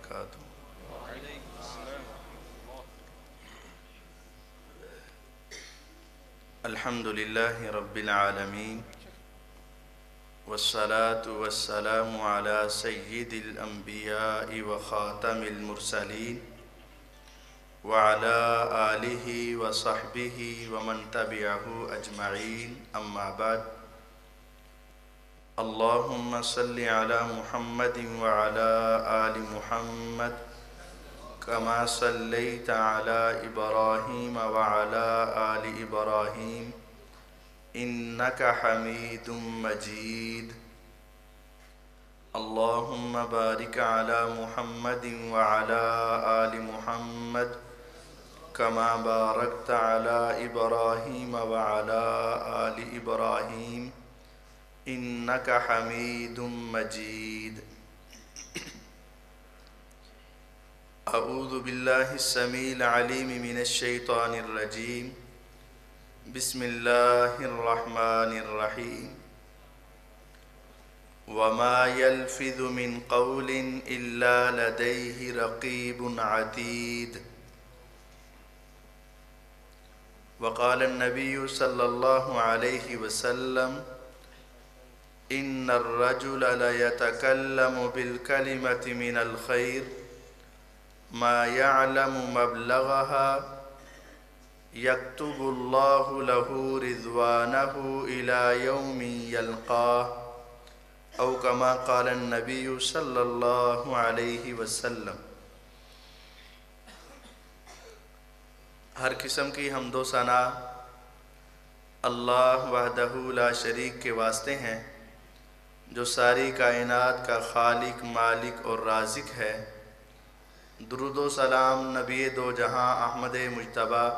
وبرکاتہ۔ الحمد للہ رب العالمین والصلاة والسلام على سید الانبیاء وخاتم المرسلین وعلى آلہ وصحبہ ومن تبعہ اجمعین، اما بعد۔ اللہم صلی علی محمد وعلى آل محمد کما صلیت علی ابراہیم وعلى آل ابراہیم انک حمید مجید۔ اللہم بارک علی محمد وعلى آل محمد کما بارکت علی ابراہیم وعلى آل ابراہیم انک حمید مجید۔ اعوذ باللہ السمیع العلیم من الشیطان الرجیم، بسم اللہ الرحمن الرحیم۔ وما يلفظ من قول الا لدیہ رقیب عتید۔ وقال النبی صلی اللہ علیہ وسلم ان الرجل ليتكلم بالكلمة من الخير ما يعلم مبلغها يكتب الله له رضوانه إلى يوم يلقاه، أو كما قال النبي صلى الله عليه وسلم۔ ہر قسم کی حمد و ثنا اللہ وحدہ لا شریک کے واسطے ہیں، جو ساری کائنات کا خالق، مالک اور رازق ہے۔ درود و سلام نبی دو جہاں احمد مجتبیٰ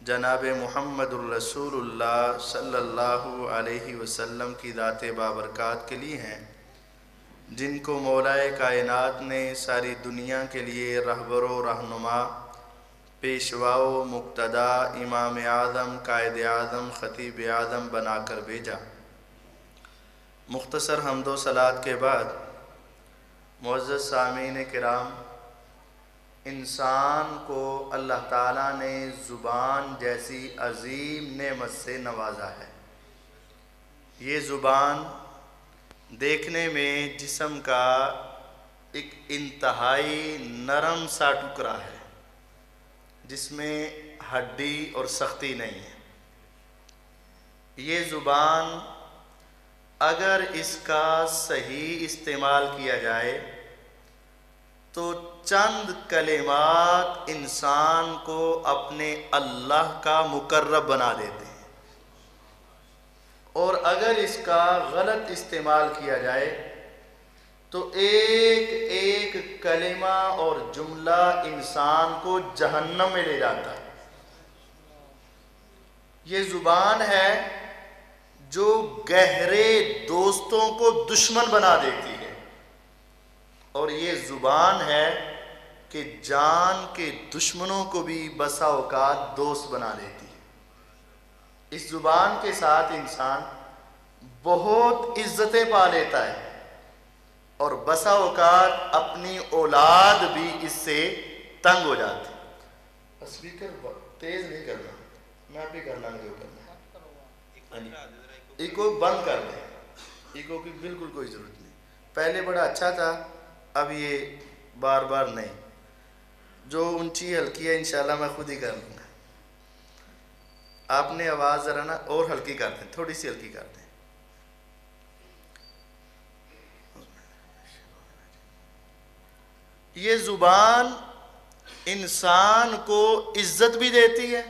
جناب محمد الرسول اللہ صلی اللہ علیہ وسلم کی ذات بابرکات کے لیے ہیں، جن کو مولائے کائنات نے ساری دنیا کے لیے رہبر و رہنما، پیشوا و مقتدا، امام اعظم، قائد اعظم، خطیب اعظم بنا کر بھیجا۔ مختصر حمد و صلوات کے بعد معزز سامعین کرام، انسان کو اللہ تعالیٰ نے زبان جیسی عظیم نعمت سے نوازا ہے۔ یہ زبان دیکھنے میں جسم کا ایک انتہائی نرم سا ٹکڑا ہے، جس میں ہڈی اور سختی نہیں ہے۔ یہ زبان اگر اس کا صحیح استعمال کیا جائے تو چند کلمات انسان کو اپنے اللہ کا مقرب بنا دیتے ہیں، اور اگر اس کا غلط استعمال کیا جائے تو ایک ایک کلمہ اور جملہ انسان کو جہنم میں لے جاتا ہے۔ یہ زبان ہے جو گہرے دوستوں کو دشمن بنا دیتی ہے، اور یہ زبان ہے کہ جان کے دشمنوں کو بھی بسا اوقات دوست بنا دیتی ہے۔ اس زبان کے ساتھ انسان بہت عزتیں پا لیتا ہے، اور بسا اوقات اپنی اولاد بھی اس سے تنگ ہو جاتی ہے۔ اسپیکر تیز نہیں کرنا، میں آپ ہی کرنا جو کرنا ہے، ایکو بند کر دیں، ایکو کی بالکل کوئی ضرورت نہیں۔ پہلے بڑا اچھا تھا، اب یہ بار بار نہیں۔ جو اونچی ہلکی ہے انشاءاللہ میں خود ہی کر لوں گا۔ آپ نے آواز ذرا نا اور ہلکی کر دیں، تھوڑی سی ہلکی کر دیں۔ یہ زبان انسان کو عزت بھی دیتی ہے،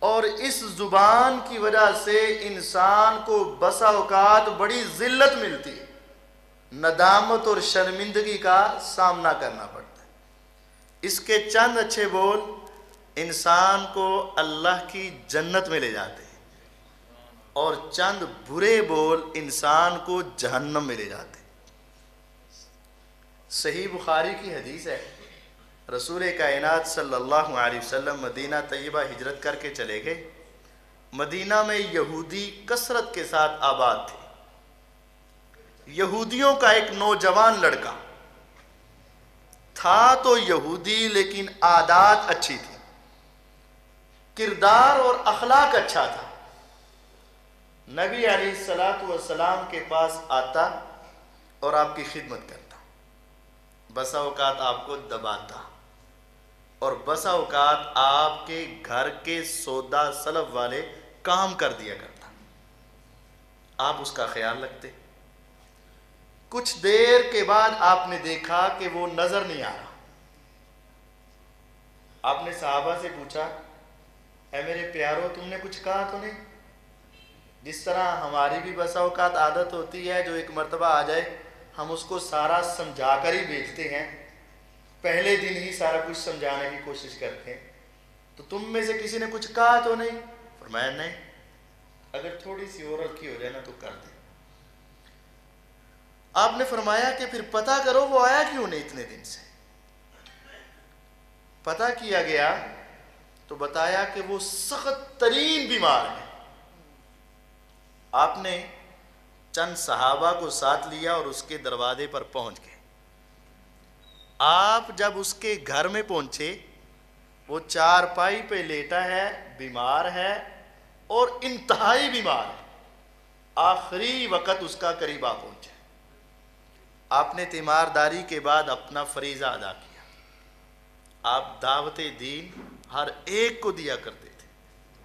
اور اس زبان کی وجہ سے انسان کو بسا اوقات بڑی ذلت ملتی ہے، ندامت اور شرمندگی کا سامنا کرنا پڑتا ہے۔ اس کے چند اچھے بول انسان کو اللہ کی جنت میں لے جاتے ہیں، اور چند برے بول انسان کو جہنم میں لے جاتے ہیں۔ صحیح بخاری کی حدیث ہے، رسول کائنات صلی اللہ علیہ وسلم مدینہ طیبہ ہجرت کر کے چلے گئے۔ مدینہ میں یہودی کثرت کے ساتھ آباد تھے۔ یہودیوں کا ایک نوجوان لڑکا تھا تو یہودی لیکن عادات اچھی تھی، کردار اور اخلاق اچھا تھا. نبی علیہ الصلاۃ والسلام کے پاس آتا اور آپ کی خدمت کرتا، بسا اوقات آپ کو دباتا، اور بسا اوقات آپ کے گھر کے سودا سلب والے کام کر دیا کرتا. آپ اس کا خیال رکھتے. کچھ دیر کے بعد آپ نے دیکھا کہ وہ نظر نہیں آ رہا. آپ نے صحابہ سے پوچھا، اے میرے پیارو تم نے کچھ کہا تو نہیں؟ جس طرح ہماری بھی بسا اوقات عادت ہوتی ہے، جو ایک مرتبہ آ جائے ہم اس کو سارا سمجھا کر ہی بھیجتے ہیں، پہلے دن ہی سارا کچھ سمجھانے کی کوشش کرتے ہیں. تو تم میں سے کسی نے کچھ کہا تو نہیں؟ فرمایا نہیں، اگر تھوڑی سی اور ہلکی ہو جائے نا تو کر دیں. آپ نے فرمایا کہ پھر پتہ کرو وہ آیا کیوں نہیں اتنے دن سے. پتہ کیا گیا تو بتایا کہ وہ سخت ترین بیمار ہے. آپ نے چند صحابہ کو ساتھ لیا اور اس کے دروازے پر پہنچ گئے. آپ جب اس کے گھر میں پہنچے، وہ چارپائی پہ لیٹا ہے، بیمار ہے اور انتہائی بیمار ہے. آخری وقت اس کا قریب آ پہنچے. آپ نے تیمارداری کے بعد اپنا فریضہ ادا کیا. آپ دعوت دین ہر ایک کو دیا کرتے تھے،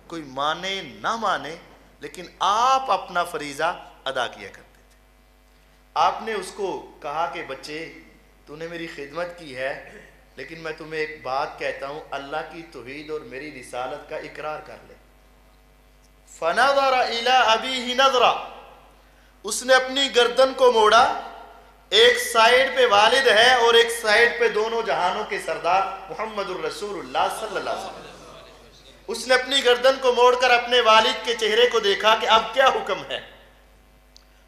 کوئی مانے نہ مانے لیکن آپ اپنا فریضہ ادا کیا کرتے تھے. آپ نے اس کو کہا کہ بچے تو نے میری خدمت کی ہے، لیکن میں تمہیں ایک بات کہتا ہوں، اللہ کی توحید اور میری رسالت کا اقرار کر لے. فَنَظَرَ إِلَىٰ أَبِيهِ نَظْرًا، اس نے اپنی گردن کو موڑا. ایک سائیڈ پہ والد ہے اور ایک سائیڈ پہ دونوں جہانوں کے سردار محمد الرسول اللہ صلی اللہ علیہ وسلم. اس نے اپنی گردن کو موڑ کر اپنے والد کے چہرے کو دیکھا کہ اب کیا حکم ہے.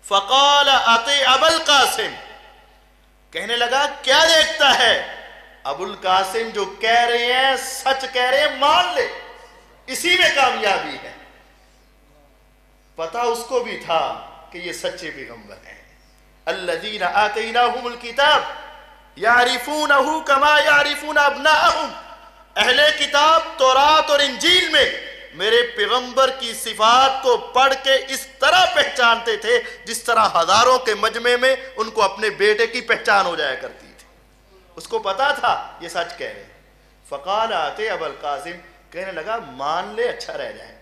فَقَالَ أَطِعْ أَبَا الْقَاسِمِ، کہنے لگا کیا دیکھتا ہے، ابو القاسم جو کہہ رہے ہیں سچ کہہ رہے ہیں، مان لے، اسی میں کامیابی ہے. پتہ اس کو بھی تھا کہ یہ سچے پیغمبر ہیں. الذین آتیناہم الکتاب یعرفونہ کما یعرفون ابناءہم، اہل کتاب تورات اور انجیل میں میرے پیغمبر کی صفات کو پڑھ کے اس طرح پہچانتے تھے جس طرح ہزاروں کے مجمع میں ان کو اپنے بیٹے کی پہچان ہو جایا کرتی تھی. اس کو پتا تھا یہ سچ کہہ رہے. فقال آتے ابو القاسم، کہنے لگا مان لے اچھا رہ جائے.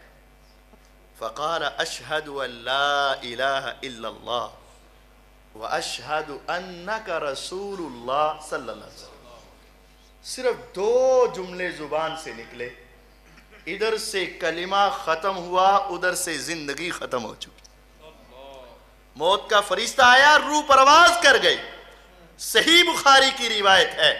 فقال اشہد ان لا الہ الا اللہ واشہد انک رسول اللہ صلی اللہ علیہ وسلم. صرف 2 جملے زبان سے نکلے، ادھر سے کلمہ ختم ہوا، ادھر سے زندگی ختم ہو چکی. موت کا فرشتہ آیا، روح پرواز کر گئی. صحیح بخاری کی روایت ہے،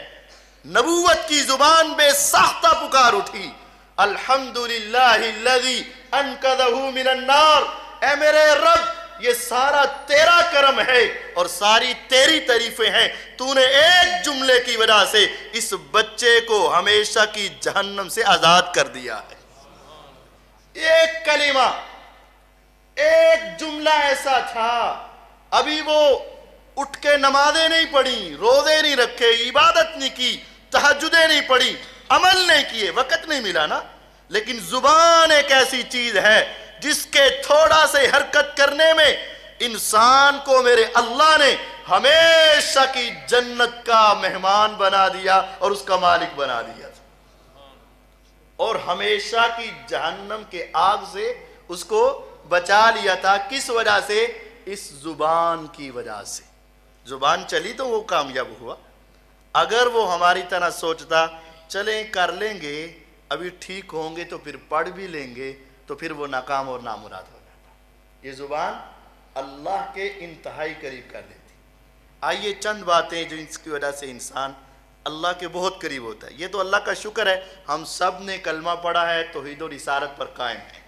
نبوت کی زبان بے ساختہ پکار اٹھی، الحمدللہ الذی انقذہ من النار، اے میرے رب یہ سارا تیرا کرم ہے اور ساری تیری تعریفیں ہیں، تو نے ایک جملے کی وجہ سے اس بچے کو ہمیشہ کی جہنم سے آزاد کر دیا ہے. ایک کلمہ، ایک جملہ ایسا تھا، ابھی وہ اٹھ کے نمازیں نہیں پڑھی، روزے نہیں رکھے، عبادت نہیں کی، تہجدیں نہیں پڑھی، عمل نہیں کیے، وقت نہیں ملا نا. لیکن زبان ایک ایسی چیز ہے جس کے تھوڑا سے حرکت کرنے میں انسان کو میرے اللہ نے ہمیشہ کی جنت کا مہمان بنا دیا اور اس کا مالک بنا دیا تھا، اور ہمیشہ کی جہنم کے آگ سے اس کو بچا لیا تھا. کس وجہ سے؟ اس زبان کی وجہ سے. زبان چلی تو وہ کامیاب ہوا. اگر وہ ہماری طرح سوچتا چلیں کر لیں گے، ابھی ٹھیک ہوں گے تو پھر پڑھ بھی لیں گے، تو پھر وہ ناکام اور نامراد ہو جاتا. یہ زبان اللہ کے انتہائی قریب کر دیتی. آئیے چند باتیں جو اس کی وجہ سے انسان اللہ کے بہت قریب ہوتا ہے. یہ تو اللہ کا شکر ہے ہم سب نے کلمہ پڑھا ہے، توحید و رسالت پر قائم ہے،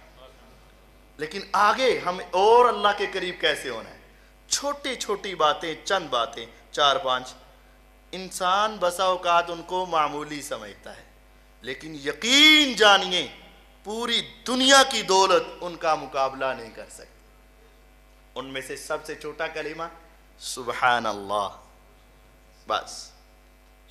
لیکن آگے ہم اور اللہ کے قریب کیسے ہونا ہے؟ چھوٹی چھوٹی باتیں، چند باتیں، 4-5 انسان بسا اوقات ان کو معمولی سمجھتا ہے، لیکن یقین جانیے پوری دنیا کی دولت ان کا مقابلہ نہیں کر سکتی. ان میں سے سب سے چھوٹا کلمہ سبحان اللہ، بس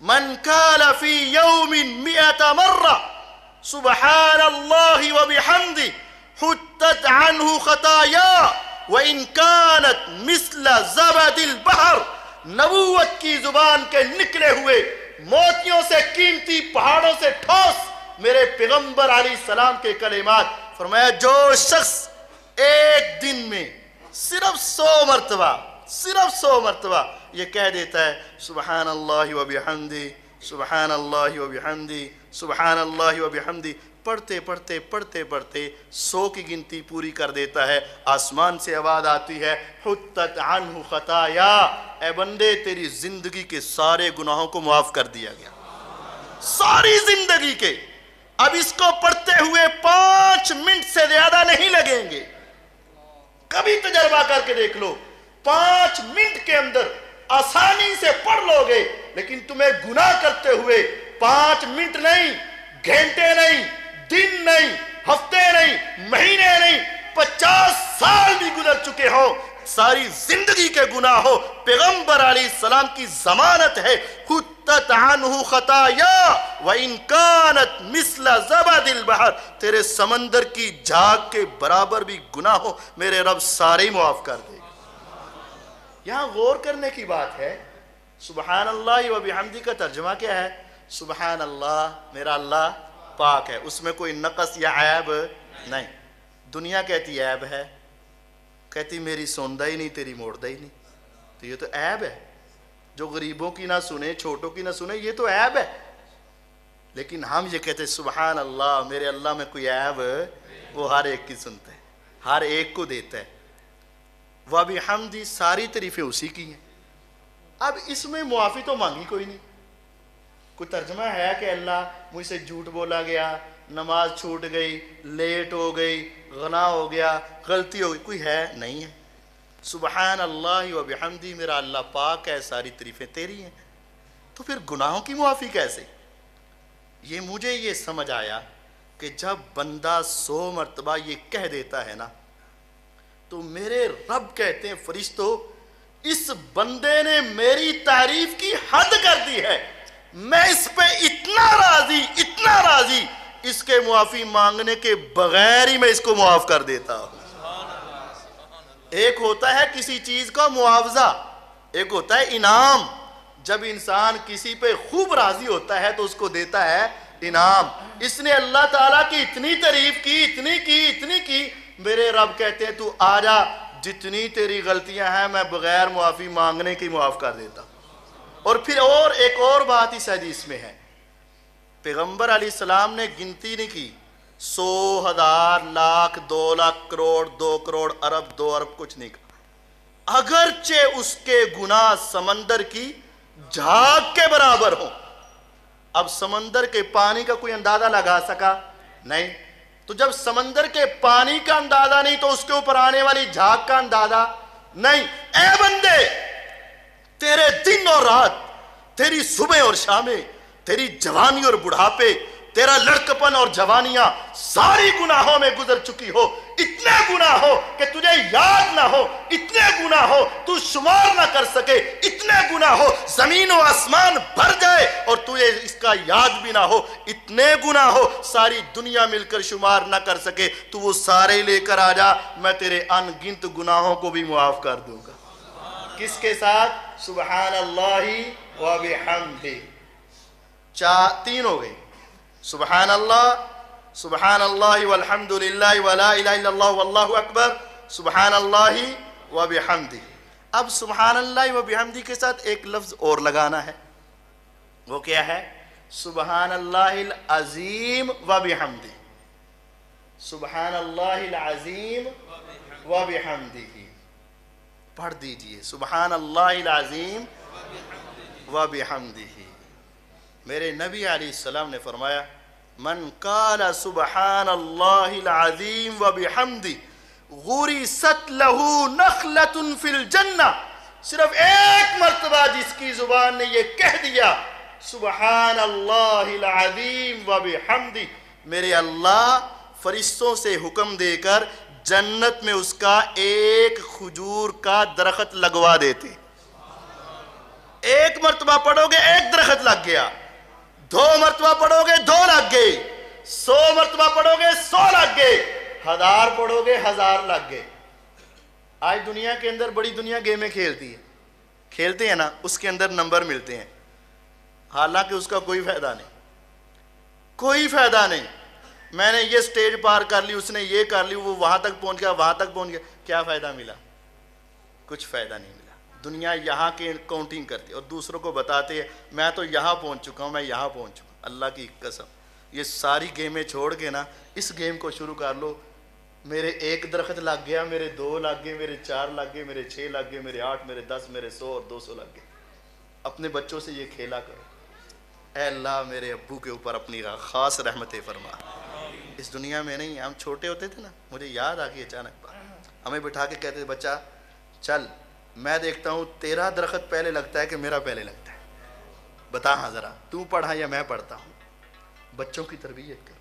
من قال فی یوم 100 مرہ سبحان اللہ وبحمدہ حطت عنہ خطایا وَإِن كَانَتْ مِثْلَ زَبَدِ الْبَحْرِ، نبوت کی زبان کے نکلے ہوئے موتیوں سے قیمتی پہاڑوں سے ٹھوس میرے پیغمبر علیہ السلام کے کلمات، فرمایا جو شخص ایک دن میں صرف 100 مرتبہ یہ کہہ دیتا ہے سبحان اللہ وبحمدہ سبحان اللہ وبحمدہ سبحان اللہ وبحمدہ، پڑھتے پڑھتے 100 کی گنتی پوری کر دیتا ہے، آسمان سے آواز آتی ہے حطت عنہ خطایا، اے بندے تیری زندگی کے سارے گناہوں کو معاف کر دیا گیا، ساری زندگی کے۔ اب اس کو پڑھتے ہوئے 5 منٹ سے زیادہ نہیں لگیں گے، کبھی تجربہ کر کے دیکھ لو، 5 منٹ کے اندر آسانی سے پڑھ لو گے، لیکن تمہیں گناہ کرتے ہوئے 5 منٹ نہیں، گھنٹے نہیں، دن نہیں، ہفتے نہیں، مہینے نہیں، 50 سال بھی گزر چکے ہو، ساری زندگی کے گناہ ہو، پیغمبر علیہ السلام کی ضمانت ہے حطت عنہ خطایا وَإِن كَانَتْ مِثْلَ زَبَدِ الْبَحْرِ، تیرے سمندر کی جھاگ کے برابر بھی گناہ ہو میرے رب سارے ہی معاف کر دے گا۔ یہاں غور کرنے کی بات ہے، سبحان اللہ وبحمدہ کا ترجمہ کیا ہے؟ سبحان اللہ، میرا اللہ پاک ہے، اس میں کوئی نقص یا عیب نہیں۔ دنیا کہتی عیب ہے، کہتی میری سندا ہی نہیں تیری موڑدا ہی نہیں، تو یہ تو عیب ہے، جو غریبوں کی نہ سنے چھوٹوں کی نہ سنے یہ تو عیب ہے، لیکن ہم یہ کہتے سبحان اللہ، میرے اللہ میں کوئی عیب، وہ ہر ایک کی سنتا ہے، ہر ایک کو دیتا ہے۔ وَبِحَمْدِ، ساری تعریفیں اسی کی ہیں۔ اب اس میں معافی تو مانگی کوئی نہیں، کوئی ترجمہ ہے کہ اللہ مجھ سے جھوٹ بولا گیا، نماز چھوٹ گئی، لیٹ ہو گئی، غنا ہو گیا، غلطی ہو گئی، کوئی ہے نہیں ہے۔ سبحان اللہ وبحمدہ، میرا اللہ پاک ہے، ساری تعریفیں تیری ہیں، تو پھر گناہوں کی معافی کیسے؟ یہ مجھے یہ سمجھ آیا کہ جب بندہ 100 مرتبہ یہ کہہ دیتا ہے نا، تو میرے رب کہتے ہیں فرشتوں اس بندے نے میری تعریف کی حد کر دی ہے، میں اس پہ اتنا راضی اس کے معافی مانگنے کے بغیر ہی میں اس کو معاف کر دیتا ہوں۔ ایک ہوتا ہے کسی چیز کا معاوضہ، ایک ہوتا ہے انعام۔ جب انسان کسی پہ خوب راضی ہوتا ہے تو اس کو دیتا ہے انعام۔ اس نے اللہ تعالیٰ کی اتنی تعریف کی، اتنی کی، میرے رب کہتے ہیں تو آجا، جتنی تیری غلطیاں ہیں میں بغیر معافی مانگنے کی معاف کر دیتا ہوں۔ اور پھر ایک اور بات اس حدیث میں ہے، پیغمبر علیہ السلام نے گنتی نہیں کی، 100 ہزار لاکھ 2 لاکھ کروڑ 2 کروڑ ارب 2 ارب کچھ نہیں کہا، اگرچہ اس کے گناہ سمندر کی جھاگ کے برابر ہوں۔ اب سمندر کے پانی کا کوئی اندازہ لگا سکا نہیں، تو جب سمندر کے پانی کا اندازہ نہیں تو اس کے اوپر آنے والی جھاگ کا اندازہ نہیں۔ اے بندے، تیرے دن اور رات، تیری صبح اور شامیں، تیری جوانی اور بڑھاپے، تیرا لڑکپن اور جوانیاں ساری گناہوں میں گزر چکی ہو، اتنے گناہ ہو کہ تجھے یاد نہ ہو، اتنے گناہ ہو تو شمار نہ کر سکے، اتنے گناہ ہو زمین و آسمان بھر جائے اور تجھے اس کا یاد بھی نہ ہو، اتنے گناہ ہو ساری دنیا مل کر شمار نہ کر سکے، تو وہ سارے لے کر آ جا، میں تیرے ان گنت گناہوں کو بھی معاف کر دوں گا۔ کس کے ساتھ؟ سبحان اللہ وبحمدہ، 3 ہو گئی، سبحان اللہ والحمدللہ ولا الہ الا اللہ واللہ اکبر، سبحان اللہ وبحمدہ۔ اب سبحان اللہ وبحمدہ کے ساتھ ایک لفظ اور لگانا ہے، وہ کیا ہے؟ سبحان اللہ العظیم وبحمدہ، سبحان اللہ العظیم وبحمدہ، پڑھ دیجئے سبحان اللہ العظیم وبحمدہ۔ میرے نبی علیہ السلام نے فرمایا من قال سبحان اللہ العظیم وبحمدہ غرست لہ نخلۃ فی الجنہ، صرف ایک مرتبہ جس کی زبان نے یہ کہہ دیا سبحان اللہ العظیم وبحمدہ، میرے اللہ فرشتوں سے حکم دے کر جنت میں اس کا ایک کھجور کا درخت لگوا دیتے۔ ایک مرتبہ پڑھو گے ایک درخت لگ گیا، 2 مرتبہ پڑھو گے 2 لگ گئے، 100 مرتبہ پڑھو گے 100 لگ گئے، 1000 پڑھو گے 1000 لگ گئے۔ آج دنیا کے اندر بڑی دنیا گیمیں کھیلتی ہے، کھیلتے ہیں نا، اس کے اندر نمبر ملتے ہیں، حالانکہ اس کا کوئی فائدہ نہیں، کوئی فائدہ نہیں۔ میں نے یہ سٹیج پار کر لی، اس نے یہ کر لی، وہ وہاں تک پہنچ گیا، وہاں تک پہنچ گیا، کیا فائدہ ملا؟ کچھ فائدہ نہیں ملا۔ دنیا یہاں کی کاؤنٹنگ کرتی ہے اور دوسروں کو بتاتے ہیں میں تو یہاں پہنچ چکا ہوں، میں یہاں پہنچ چکا ہوں۔ اللہ کی قسم، یہ ساری گیمیں چھوڑ کے نا اس گیم کو شروع کر لو۔ میرے 1 درخت لگ گیا، میرے 2 لگ گئے، میرے 4 لگ گئے، میرے 6 لگ گئے، میرے 8، میرے 10، میرے 100 اور 200 لگ گئے۔ اپنے بچوں سے یہ کھیلا کرو۔ اے اللہ میرے ابو کے اوپر اپنی خاص رحمتیں فرما۔ اس دنیا میں نہیں، ہم چھوٹے ہوتے تھے نا، مجھے یاد آ گئی اچانک بات، ہمیں بٹھا کے کہتے تھے بچہ چل میں دیکھتا ہوں تیرا درخت پہلے لگتا ہے کہ میرا پہلے لگتا ہے، بتا ہاں ذرا تو پڑھا یا میں پڑھتا ہوں۔ بچوں کی تربیت کر،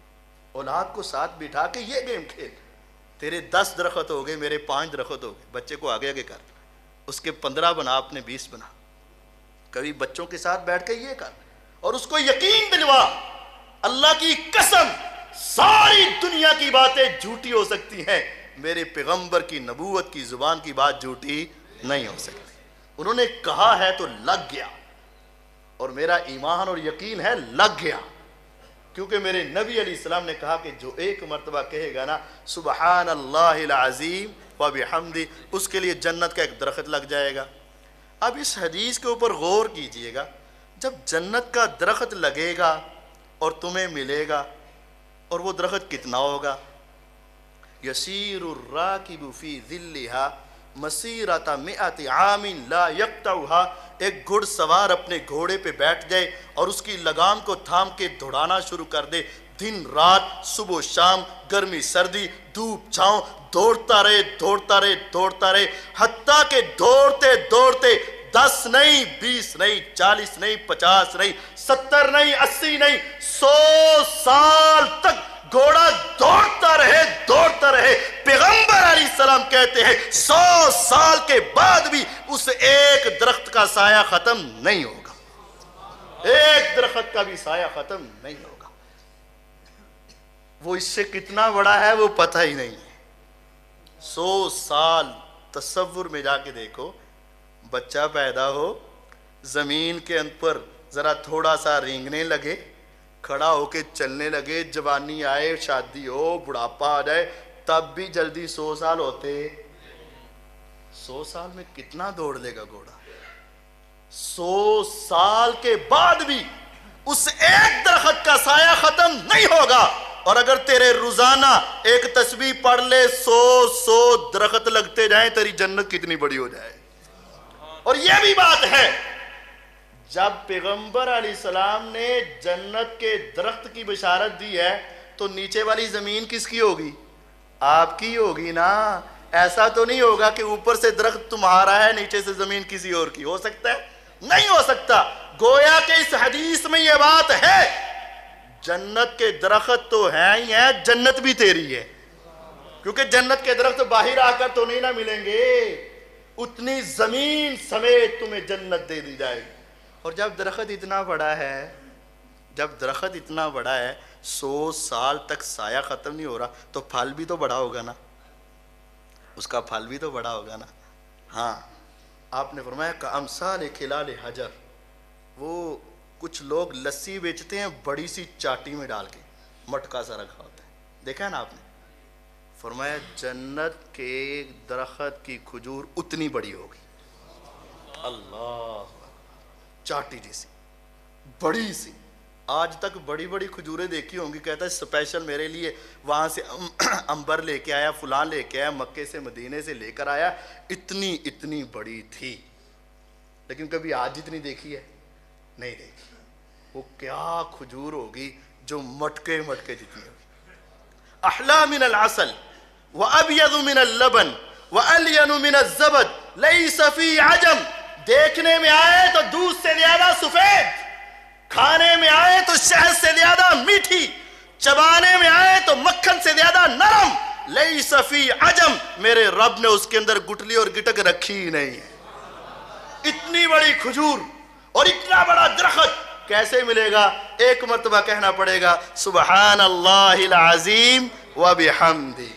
اولاد کو ساتھ بٹھا کے یہ گیم کھیل۔ تیرے 10 درخت ہو گئے، میرے 5 درخت ہو گئے، بچے کو آگے آگے کر، اس کے 15 بنا، اپنے 20 بنا۔ کبھی بچوں کے ساتھ بیٹھ کے یہ کر اور اس کو یقین دلوا، اللہ کی قسم ساری دنیا کی باتیں جھوٹی ہو سکتی ہیں، میرے پیغمبر کی نبوت کی زبان کی بات جھوٹی نہیں ہو سکتی۔ انہوں نے کہا ہے تو لگ گیا، اور میرا ایمان اور یقین ہے لگ گیا، کیونکہ میرے نبی علیہ السلام نے کہا کہ جو 1 مرتبہ کہے گا نا سبحان اللہ العظیم وبحمدہ، اس کے لیے جنت کا 1 درخت لگ جائے گا۔ اب اس حدیث کے اوپر غور کیجئے گا، جب جنت کا درخت لگے گا اور تمہیں ملے گا، اور وہ درخت کتنا ہوگا؟ یسیر الراکب فی ظلھا مسیرۃ 100 عام لا یقطعها، ایک گھڑ سوار اپنے گھوڑے پہ بیٹھ جائے اور اس کی لگام کو تھام کے دوڑانا شروع کر دے، دن رات، صبح و شام، گرمی سردی، دھوپ چھاؤں، دوڑتا رہے دوڑتا رہے دوڑتا رہے، حتیٰ کہ دوڑتے دوڑتے 10 نہیں، 20 نہیں، 40 نہیں، 50 نہیں، 70 نہیں، 80 نہیں، 100 سال تک گھوڑا دوڑتا رہے دوڑتا رہے۔ پیغمبر علیہ السلام کہتے ہیں 100 سال کے بعد بھی اس ایک درخت کا سایہ ختم نہیں ہوگا، ایک درخت کا بھی سایہ ختم نہیں ہوگا۔ وہ اس سے کتنا بڑا ہے وہ پتہ ہی نہیں ہے۔ 100 سال تصور میں جا کے دیکھو، بچہ پیدا ہو، زمین کے اندر ذرا تھوڑا سا رینگنے لگے، کھڑا ہو کے چلنے لگے، جوانی آئے، شادی ہو، بڑھاپا آ جائے، تب بھی جلدی 100 سال ہوتے۔ 100 سال میں کتنا دوڑ لے گا گھوڑا؟ 100 سال کے بعد بھی اس ایک درخت کا سایہ ختم نہیں ہوگا۔ اور اگر تیرے روزانہ ایک تسبیح پڑھ لے، 100 درخت لگتے جائیں، تیری جنت کتنی بڑی ہو جائے۔ اور یہ بھی بات ہے، جب پیغمبر علیہ السلام نے جنت کے درخت کی بشارت دی ہے تو نیچے والی زمین کس کی ہوگی؟ آپ کی ہوگی نا۔ ایسا تو نہیں ہوگا کہ اوپر سے درخت تمہارا ہے، نیچے سے زمین کسی اور کی۔ ہو سکتا ہے؟ نہیں ہو سکتا۔ گویا کہ اس حدیث میں یہ بات ہے، جنت کے درخت تو ہیں ہی ہیں، جنت بھی تیری ہے، کیونکہ جنت کے درخت باہر آ کر تو نہیں نہ ملیں گے، اتنی زمین سمیت تمہیں جنت دے دی جائے گی۔ اور جب درخت اتنا بڑا ہے، جب درخت اتنا بڑا ہے، 100 سال تک سایہ ختم نہیں ہو رہا، تو پھل بھی تو بڑا ہوگا نا، اس کا پھل بھی تو بڑا ہوگا نا۔ ہاں، آپ نے فرمایا کامثال کھلال حجر، وہ کچھ لوگ لسی بیچتے ہیں بڑی سی چاٹی میں ڈال کے، مٹکا سا رکھا ہوتا ہے، دیکھا ہے نا آپ نے؟ فرمایا جنت کے درخت کی کھجور اتنی بڑی ہوگی، اللہ، چاٹی جیسی بڑی سی۔ آج تک بڑی بڑی کھجوریں دیکھی ہوں گی، کہتا ہے اسپیشل میرے لیے وہاں سے امبر لے کے آیا، فلان لے کے آیا، مکے سے مدینے سے لے کر آیا، اتنی بڑی تھی، لیکن کبھی آج جتنی دیکھی ہے نہیں دیکھی۔ وہ کیا کھجور ہوگی جو مٹکے مٹکے جتنی ہوگی۔ احلا من العسل وابیض من اللبن والین من الزبد لیس فی عجم، دیکھنے میں آئے تو دودھ سے زیادہ سفید، کھانے میں آئے تو شہد سے زیادہ میٹھی، چبانے میں آئے تو مکھن سے زیادہ نرم، لیس فی عجم، میرے رب نے اس کے اندر گٹلی اور گٹک رکھی ہی نہیں ہے۔ اتنی بڑی کھجور اور اتنا بڑا درخت کیسے ملے گا؟ ایک مرتبہ کہنا پڑے گا سبحان اللہ العظیم و بحمدہ۔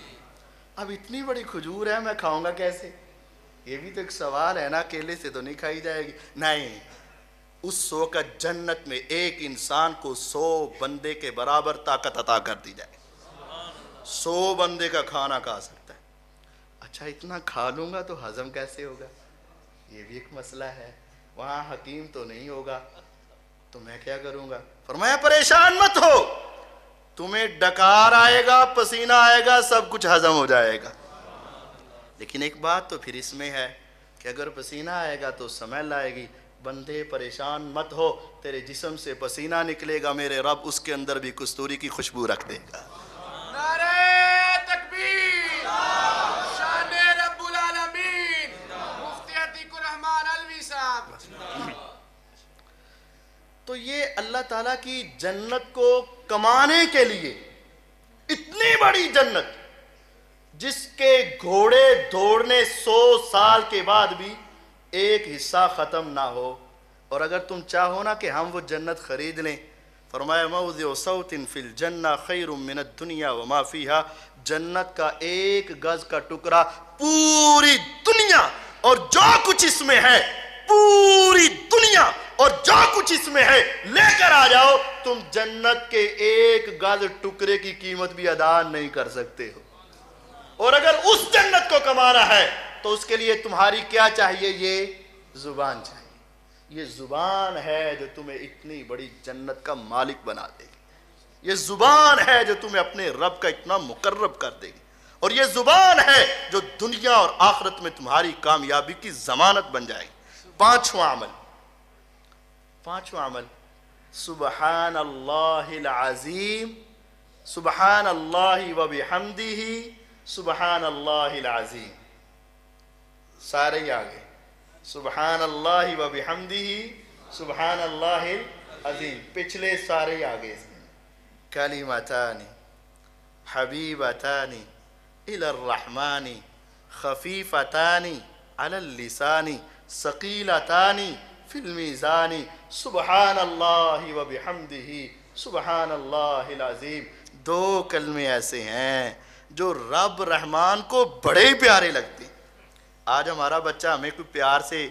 اب اتنی بڑی کھجور ہے، میں کھاؤں گا کیسے؟ یہ بھی تو ایک سوال ہے نا، کیلے سے تو نہیں کھائی جائے گی۔ نہیں، اس وقت جنت میں ایک انسان کو 100 بندے کے برابر طاقت عطا کر دی جائے، 100 بندے کا کھانا کھا سکتا ہے۔ اچھا اتنا کھا لوں گا تو ہضم کیسے ہوگا؟ یہ بھی ایک مسئلہ ہے، وہاں حکیم تو نہیں ہوگا، تو میں کیا کروں گا؟ فرمایا پریشان مت ہو، تمہیں ڈکار آئے گا، پسینہ آئے گا، سب کچھ ہضم ہو جائے گا۔ لیکن ایک بات تو پھر اس میں ہے کہ اگر پسینہ آئے گا تو سمیل آئے گی۔ بندے پریشان مت ہو، تیرے جسم سے پسینہ نکلے گا، میرے رب اس کے اندر بھی کستوری کی خوشبو رکھ دے گا۔ نعرہ تکبیر، شان رب العالمین، مفتی عتیق الرحمن علوی صاحب۔ تو یہ اللہ تعالیٰ کی جنت کو کمانے کے لیے اتنی بڑی جنت جس کے گھوڑے دوڑنے 100 سال کے بعد بھی ایک حصہ ختم نہ ہو، اور اگر تم چاہو نا کہ ہم وہ جنت خرید لیں، فرمایا موضع صوت فی الجنہ خیر من الدنیا وما فیہا، جنت کا ایک گز کا ٹکڑا پوری دنیا اور جو کچھ اس میں ہے، پوری دنیا اور جو کچھ اس میں ہے لے کر آ جاؤ، تم جنت کے ایک گز ٹکڑے کی قیمت بھی ادا نہیں کر سکتے ہو۔ اور اگر اس جنت کو کمانا ہے تو اس کے لیے تمہاری کیا چاہیے؟ یہ زبان چاہیے۔ یہ زبان ہے جو تمہیں اتنی بڑی جنت کا مالک بنا دے گی، یہ زبان ہے جو تمہیں اپنے رب کا اتنا مقرب کر دے گی، اور یہ زبان ہے جو دنیا اور آخرت میں تمہاری کامیابی کی ضمانت بن جائے گی۔ پانچواں عمل سبحان اللہ العظیم، سبحان اللہ و بحمدہ، سبحان اللہ العظیم۔ سارے ہی آگے سبحان اللہ و بحمدہ، سبحان اللہ العظیم، پچھلے سارے ہی آگے کلمتان حبیبتان الی الرحمن خفیفتان علی اللسان ثقیلتان فی المیزان، سبحان اللہ و بحمدہ، سبحان اللہ العظیم۔ 2 کلمے ایسے ہیں جو رب رحمان کو بڑے پیارے لگتے ہیں۔ آج ہمارا بچہ ہمیں کوئی پیار سے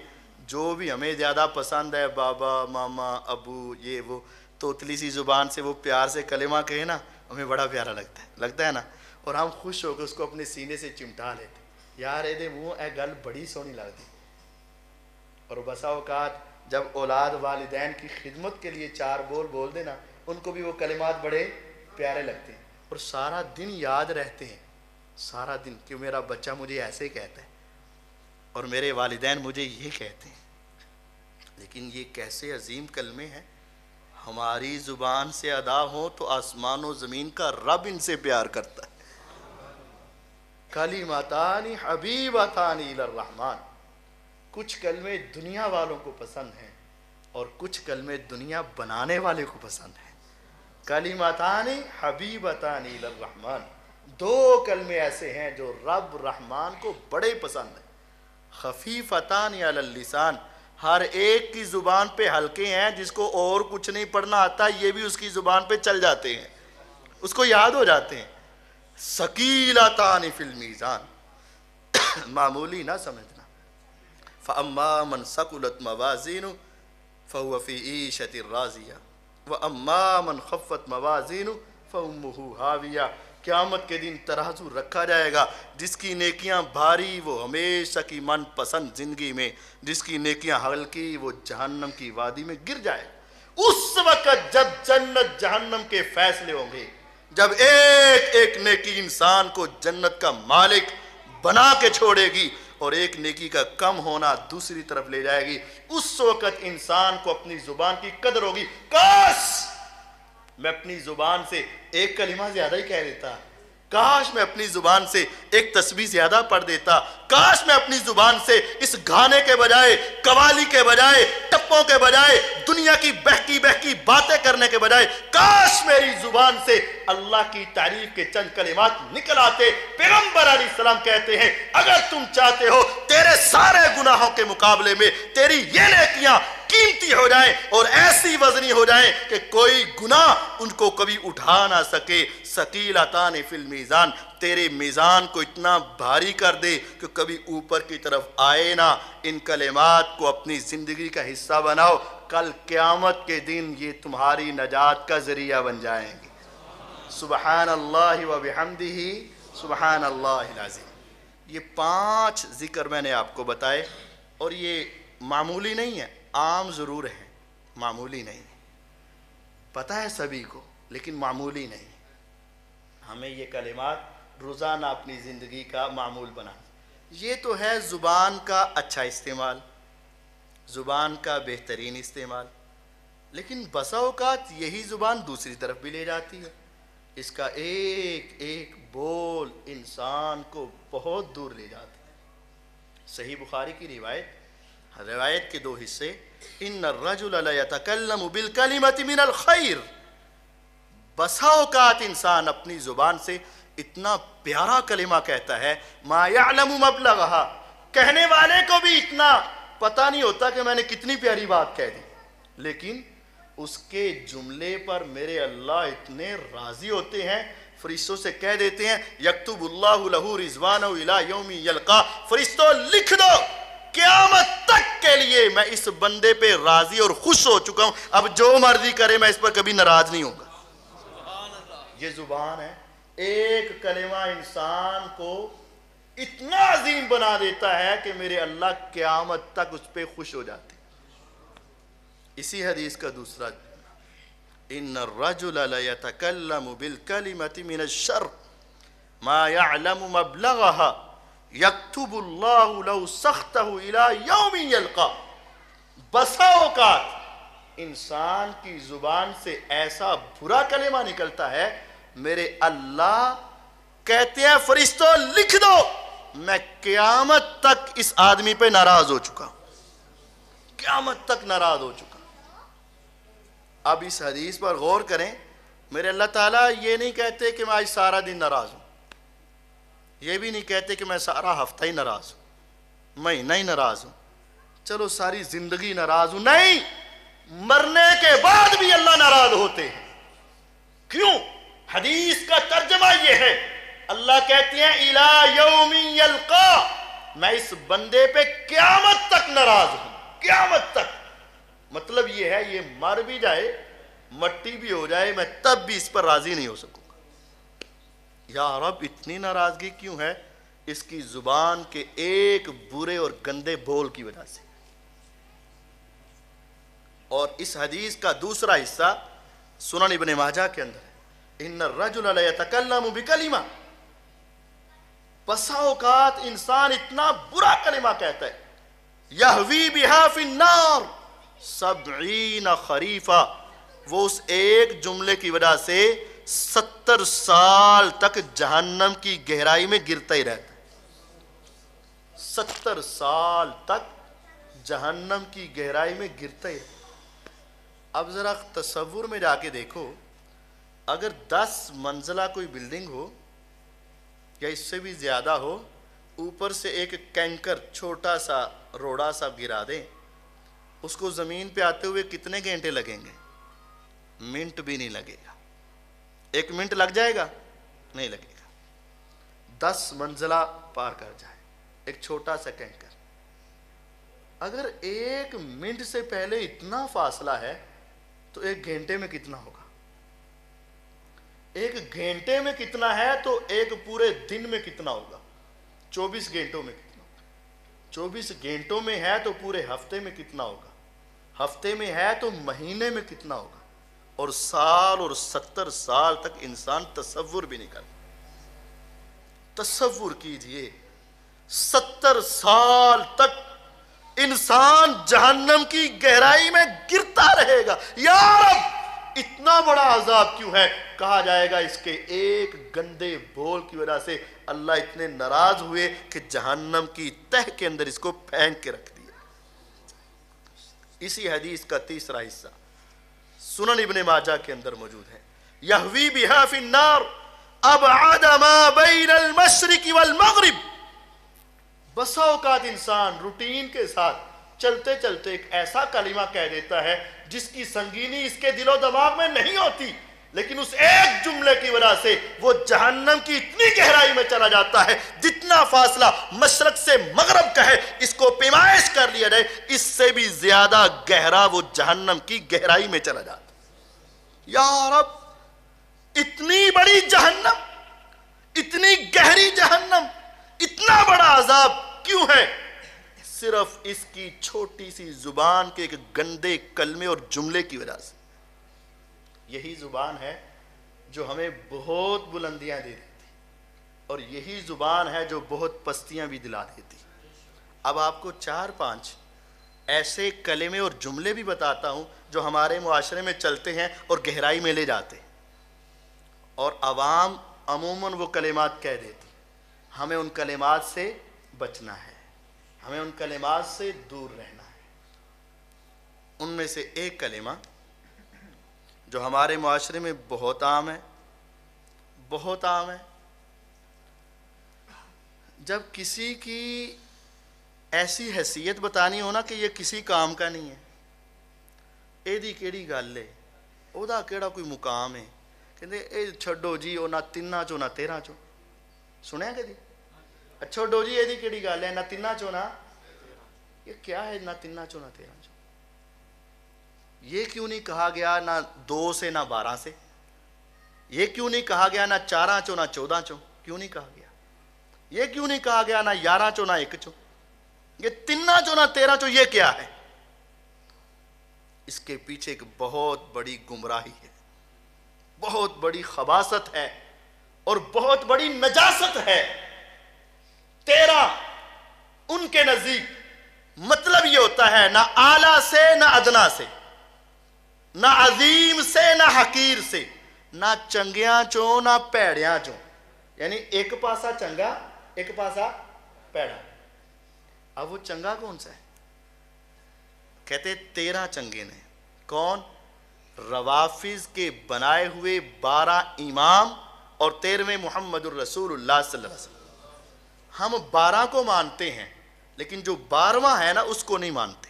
جو بھی ہمیں زیادہ پسند ہے، بابا، ماما، ابو، یہ وہ، توتلی سی زبان سے وہ پیار سے کلمہ کہے نا، ہمیں بڑا پیارا لگتا ہے نا، اور ہم خوش ہو کے اس کو اپنے سینے سے چمٹا لیتے، یار اے دے منہ اے گل بڑی سونی لگتی۔ اور بسا اوقات جب اولاد والدین کی خدمت کے لیے 4 بول دینا، ان کو بھی وہ کلمات بڑے پیارے لگتے ہیں، اور سارا دن یاد رہتے ہیں، سارا دن کہ میرا بچہ مجھے ایسے کہتا ہے اور میرے والدین مجھے یہ کہتے ہیں۔ لیکن یہ کیسے عظیم کلمے ہیں، ہماری زبان سے ادا ہو تو آسمان و زمین کا رب ان سے پیار کرتا ہے۔ کلمتان حبیبتان الی الرحمن، کچھ کلمے دنیا والوں کو پسند ہیں اور کچھ کلمے دنیا بنانے والے کو پسند ہیں۔ کلمتان حبیبتان الی الرحمن، 2 کلمے ایسے ہیں جو رب رحمان کو بڑے پسند ہیں۔ خفیفتان علی اللسان، ہر ایک کی زبان پہ ہلکے ہیں، جس کو اور کچھ نہیں پڑھنا آتا یہ بھی اس کی زبان پہ چل جاتے ہیں، اس کو یاد ہو جاتے ہیں۔ ثقیلتان فی المیزان، معمولی نہ سمجھنا۔ فاما من ثقلت موازینہ فهو فی عیشۃ راضیہ واما من خفت موازینہ فامہ ہاویہ، قیامت کے دن ترازو رکھا جائے گا، جس کی نیکیاں بھاری وہ ہمیشہ کی من پسند زندگی میں، جس کی نیکیاں ہلکی وہ جہنم کی وادی میں گر جائے۔ اس وقت جب جنت جہنم کے فیصلے ہوں گے، جب ایک ایک نیکی انسان کو جنت کا مالک بنا کے چھوڑے گی اور ایک نیکی کا کم ہونا دوسری طرف لے جائے گی، اس وقت انسان کو اپنی زبان کی قدر ہوگی۔ کاش میں اپنی زبان سے ایک کلمہ زیادہ ہی کہہ دیتا، کاش میں اپنی زبان سے ایک تسبیح زیادہ پڑھ دیتا، کاش میں اپنی زبان سے اس گانے کے بجائے، قوالی کے بجائے، ٹپوں کے بجائے، دنیا کی بہکی باتیں کرنے کے بجائے، کاش میری زبان سے اللہ کی تعریف کے چند کلمات نکل آتے۔ پیغمبر علیہ السلام کہتے ہیں اگر تم چاہتے ہو تیرے سارے گناہوں کے مقابلے میں تیری یہ نیکیاں قیمتی ہو جائیں اور ایسی وزنی ہو جائیں کہ کوئی گناہ ان کو کبھی اٹھا نہ سکے. ثقیلتان فی المیزان، تیرے میزان کو اتنا بھاری کر دے کہ کبھی اوپر کی طرف آئے نہ. ان کلمات کو اپنی زندگی کا حصہ بناؤ، کل قیامت کے دن یہ تمہاری نجات کا ذریعہ بن جائیں گے. سبحان اللہ و بحمدہ سبحان اللہ العظیم. یہ 5 ذکر میں نے آپ کو بتائے، اور یہ معمولی نہیں ہے، عام ضرور ہے، معمولی نہیں ہے. پتہ ہے سبھی کو، لیکن معمولی نہیں. ہمیں یہ کلمات روزانہ اپنی زندگی کا معمول بنا. یہ تو ہے زبان کا اچھا استعمال، زبان کا بہترین استعمال، لیکن بسا اوقات یہی زبان دوسری طرف بھی لے جاتی ہے. اس کا ایک ایک بول انسان کو بہت دور لے جاتا ہے. صحیح بخاری کی روایت کے 2 حصے. ان الرجل لا يتكلم بالكلمة من الخير. بسا اوقات انسان اپنی زبان سے اتنا پیارا کلمہ کہتا ہے، ما يعلم مبلغها، کہنے والے کو بھی اتنا پتہ نہیں ہوتا کہ میں نے کتنی پیاری بات کہہ دی، لیکن اس کے جملے پر میرے اللہ اتنے راضی ہوتے ہیں، فرشتوں سے کہہ دیتے ہیں یکتب اللہ لہ رضوانہ الی یوم یلقا، فرشتوں لکھ دو قیامت تک کے لیے میں اس بندے پہ راضی اور خوش ہو چکا ہوں، اب جو مرضی کرے میں اس پر کبھی ناراض نہیں ہوگا. یہ زبان ہے. ایک کلمہ انسان کو اتنا عظیم بنا دیتا ہے کہ میرے اللہ قیامت تک اس پہ خوش ہو جاتے. اسی حدیث کا دوسرا، ان الرجل لیتکلم بالکلمۃ من الشر ما يعلم مبلغها یکتب اللہ لو سختہ الی یوم یلقا. بسا اوقات انسان کی زبان سے ایسا برا کلمہ نکلتا ہے، میرے اللہ کہتے ہیں فرشتوں لکھ دو میں قیامت تک اس آدمی پہ ناراض ہو چکا ہوں، قیامت تک ناراض ہو چکا. اب اس حدیث پر غور کریں. میرے اللہ تعالیٰ یہ نہیں کہتے کہ میں آج سارا دن ناراض ہوں، یہ بھی نہیں کہتے کہ میں سارا ہفتہ ہی ناراض ہوں، مہینہ ہی ناراض ہوں، چلو ساری زندگی ناراض ہوں. نہیں، مرنے کے بعد بھی اللہ ناراض ہوتے ہیں. کیوں؟ حدیث کا ترجمہ یہ ہے، اللہ کہتے ہیں الی یوم یلقا، میں اس بندے پہ قیامت تک ناراض ہوں، قیامت تک. مطلب یہ ہے یہ مر بھی جائے، مٹی بھی ہو جائے، میں تب بھی اس پر راضی نہیں ہو سکوں گا. یا رب اتنی ناراضگی کیوں ہے؟ اس کی زبان کے ایک برے اور گندے بول کی وجہ سے. اور اس حدیث کا دوسرا حصہ سنن ابن ماجہ کے اندر ہے، ان الرجل لا يتکلم بکلمہ. بسا اوقات انسان اتنا برا کلمہ کہتا ہے، یہوی بہا فی النار 70 خریفہ، وہ اس ایک جملے کی وجہ سے 70 سال تک جہنم کی گہرائی میں گرتا ہی رہتا ہے. 70 سال تک جہنم کی گہرائی میں گرتا ہی رہتا ہے. اب ذرا تصور میں جا کے دیکھو، اگر 10 منزلہ کوئی بلڈنگ ہو یا اس سے بھی زیادہ ہو، اوپر سے ایک کینکر چھوٹا سا روڑا سا گرا دیں، اس کو زمین پہ آتے ہوئے کتنے گھنٹے لگیں گے؟ منٹ بھی نہیں لگے گا. 1 منٹ لگ جائے گا؟ نہیں لگے گا. 10 منزلہ پار کر جائے ایک چھوٹا سا کینکر. اگر 1 منٹ سے پہلے اتنا فاصلہ ہے تو 1 گھنٹے میں کتنا ہوگا؟ 1 گھنٹے میں کتنا ہے تو ایک پورے دن میں کتنا ہوگا؟ 24 گھنٹوں میں کتنا ہوگا؟ 24 گھنٹوں میں ہے تو پورے ہفتے میں کتنا ہوگا؟ ہفتے میں ہے تو مہینے میں کتنا ہوگا؟ اور سال اور 70 سال تک انسان تصور بھی نہیں کرتا. تصور کیجئے 70 سال تک انسان جہنم کی گہرائی میں گرتا رہے گا. یا رب اتنا بڑا عذاب کیوں ہے؟ کہا جائے گا اس کے ایک گندے بول کی وجہ سے اللہ اتنے ناراض ہوئے کہ جہنم کی تہ کے اندر اس کو پھینک کے رکھ دیا. اسی حدیث کا تیسرا حصہ سنن ابن ماجہ کے اندر موجود ہے، یہوی بہا فی النار ابعد ما بین المشرق والمغرب. بسا اوقات انسان روٹین کے ساتھ چلتے چلتے ایک ایسا کلمہ کہہ دیتا ہے جس کی سنگینی اس کے دل و دماغ میں نہیں ہوتی، لیکن اس ایک جملے کی وجہ سے وہ جہنم کی اتنی گہرائی میں چلا جاتا ہے، جتنا فاصلہ مشرق سے مغرب کا ہے اس کو پیمائش کر لیا جائے، اس سے بھی زیادہ گہرا وہ جہنم کی گہرائی میں چلا جاتا ہے۔ یا رب، اتنی بڑی جہنم، اتنی گہری جہنم، اتنا بڑا عذاب کیوں ہے؟ صرف اس کی چھوٹی سی زبان کے ایک گندے کلمے اور جملے کی وجہ سے۔ یہی زبان ہے جو ہمیں بہت بلندیاں دے دیتی، اور یہی زبان ہے جو بہت پستیاں بھی دلا دیتی۔ اب آپ کو 4-5 ایسے کلمے اور جملے بھی بتاتا ہوں جو ہمارے معاشرے میں چلتے ہیں اور گہرائی میں لے جاتے ہیں، اور عوام عموماً وہ کلمات کہہ دیتی۔ ہمیں ان کلمات سے بچنا ہے، ہمیں ان کلمات سے دور رہنا ہے۔ ان میں سے ایک کلمہ جو ہمارے معاشرے میں بہت عام ہے، بہت عام ہے، جب کسی کی ایسی حیثیت بتانی ہونا کہ یہ کسی کام کا نہیں ہے، ایدی کیڑی گل ہے، اودا کیڑا کوئی مقام ہے، کہتے اے چھڑو جی او نہ تیناں چو نہ تیراں چو، سنیا کہ جی؟ چھوڑو جی ایدی کیڑی گل ہے، نہ تیناں چو نہ، یہ کیا ہے نہ تیناں چو نہ تیراں چو؟ یہ کیوں نہیں کہا گیا نہ 2 سے نہ 12 سے؟ یہ کیوں نہیں کہا گیا نہ 4 چو نہ 14 چو؟ کیوں نہیں کہا گیا؟ یہ کیوں نہیں کہا گیا نہ 11 چو نہ 1 چو؟ یہ 3 چو نہ 13 چو، یہ کیا ہے؟ اس کے پیچھے ایک بہت بڑی گمراہی ہے، بہت بڑی خباثت ہے، اور بہت بڑی نجاست ہے۔ 13 ان کے نزدیک مطلب یہ ہوتا ہے نہ اعلیٰ سے نہ ادنا سے، نہ عظیم سے نہ حقیر سے، نہ چنگیاں چوں نہ پیڑیاں چوں، یعنی ایک پاسا چنگا ایک پاسا پیڑا۔ اب وہ چنگا کون سا ہے؟ کہتے 13 چنگے نے۔ کون؟ روافظ کے بنائے ہوئے 12 امام اور 13ویں محمد الرسول اللہ صلی اللہ علیہ وسلم۔ ہم 12 کو مانتے ہیں، لیکن جو 12واں ہے نا اس کو نہیں مانتے۔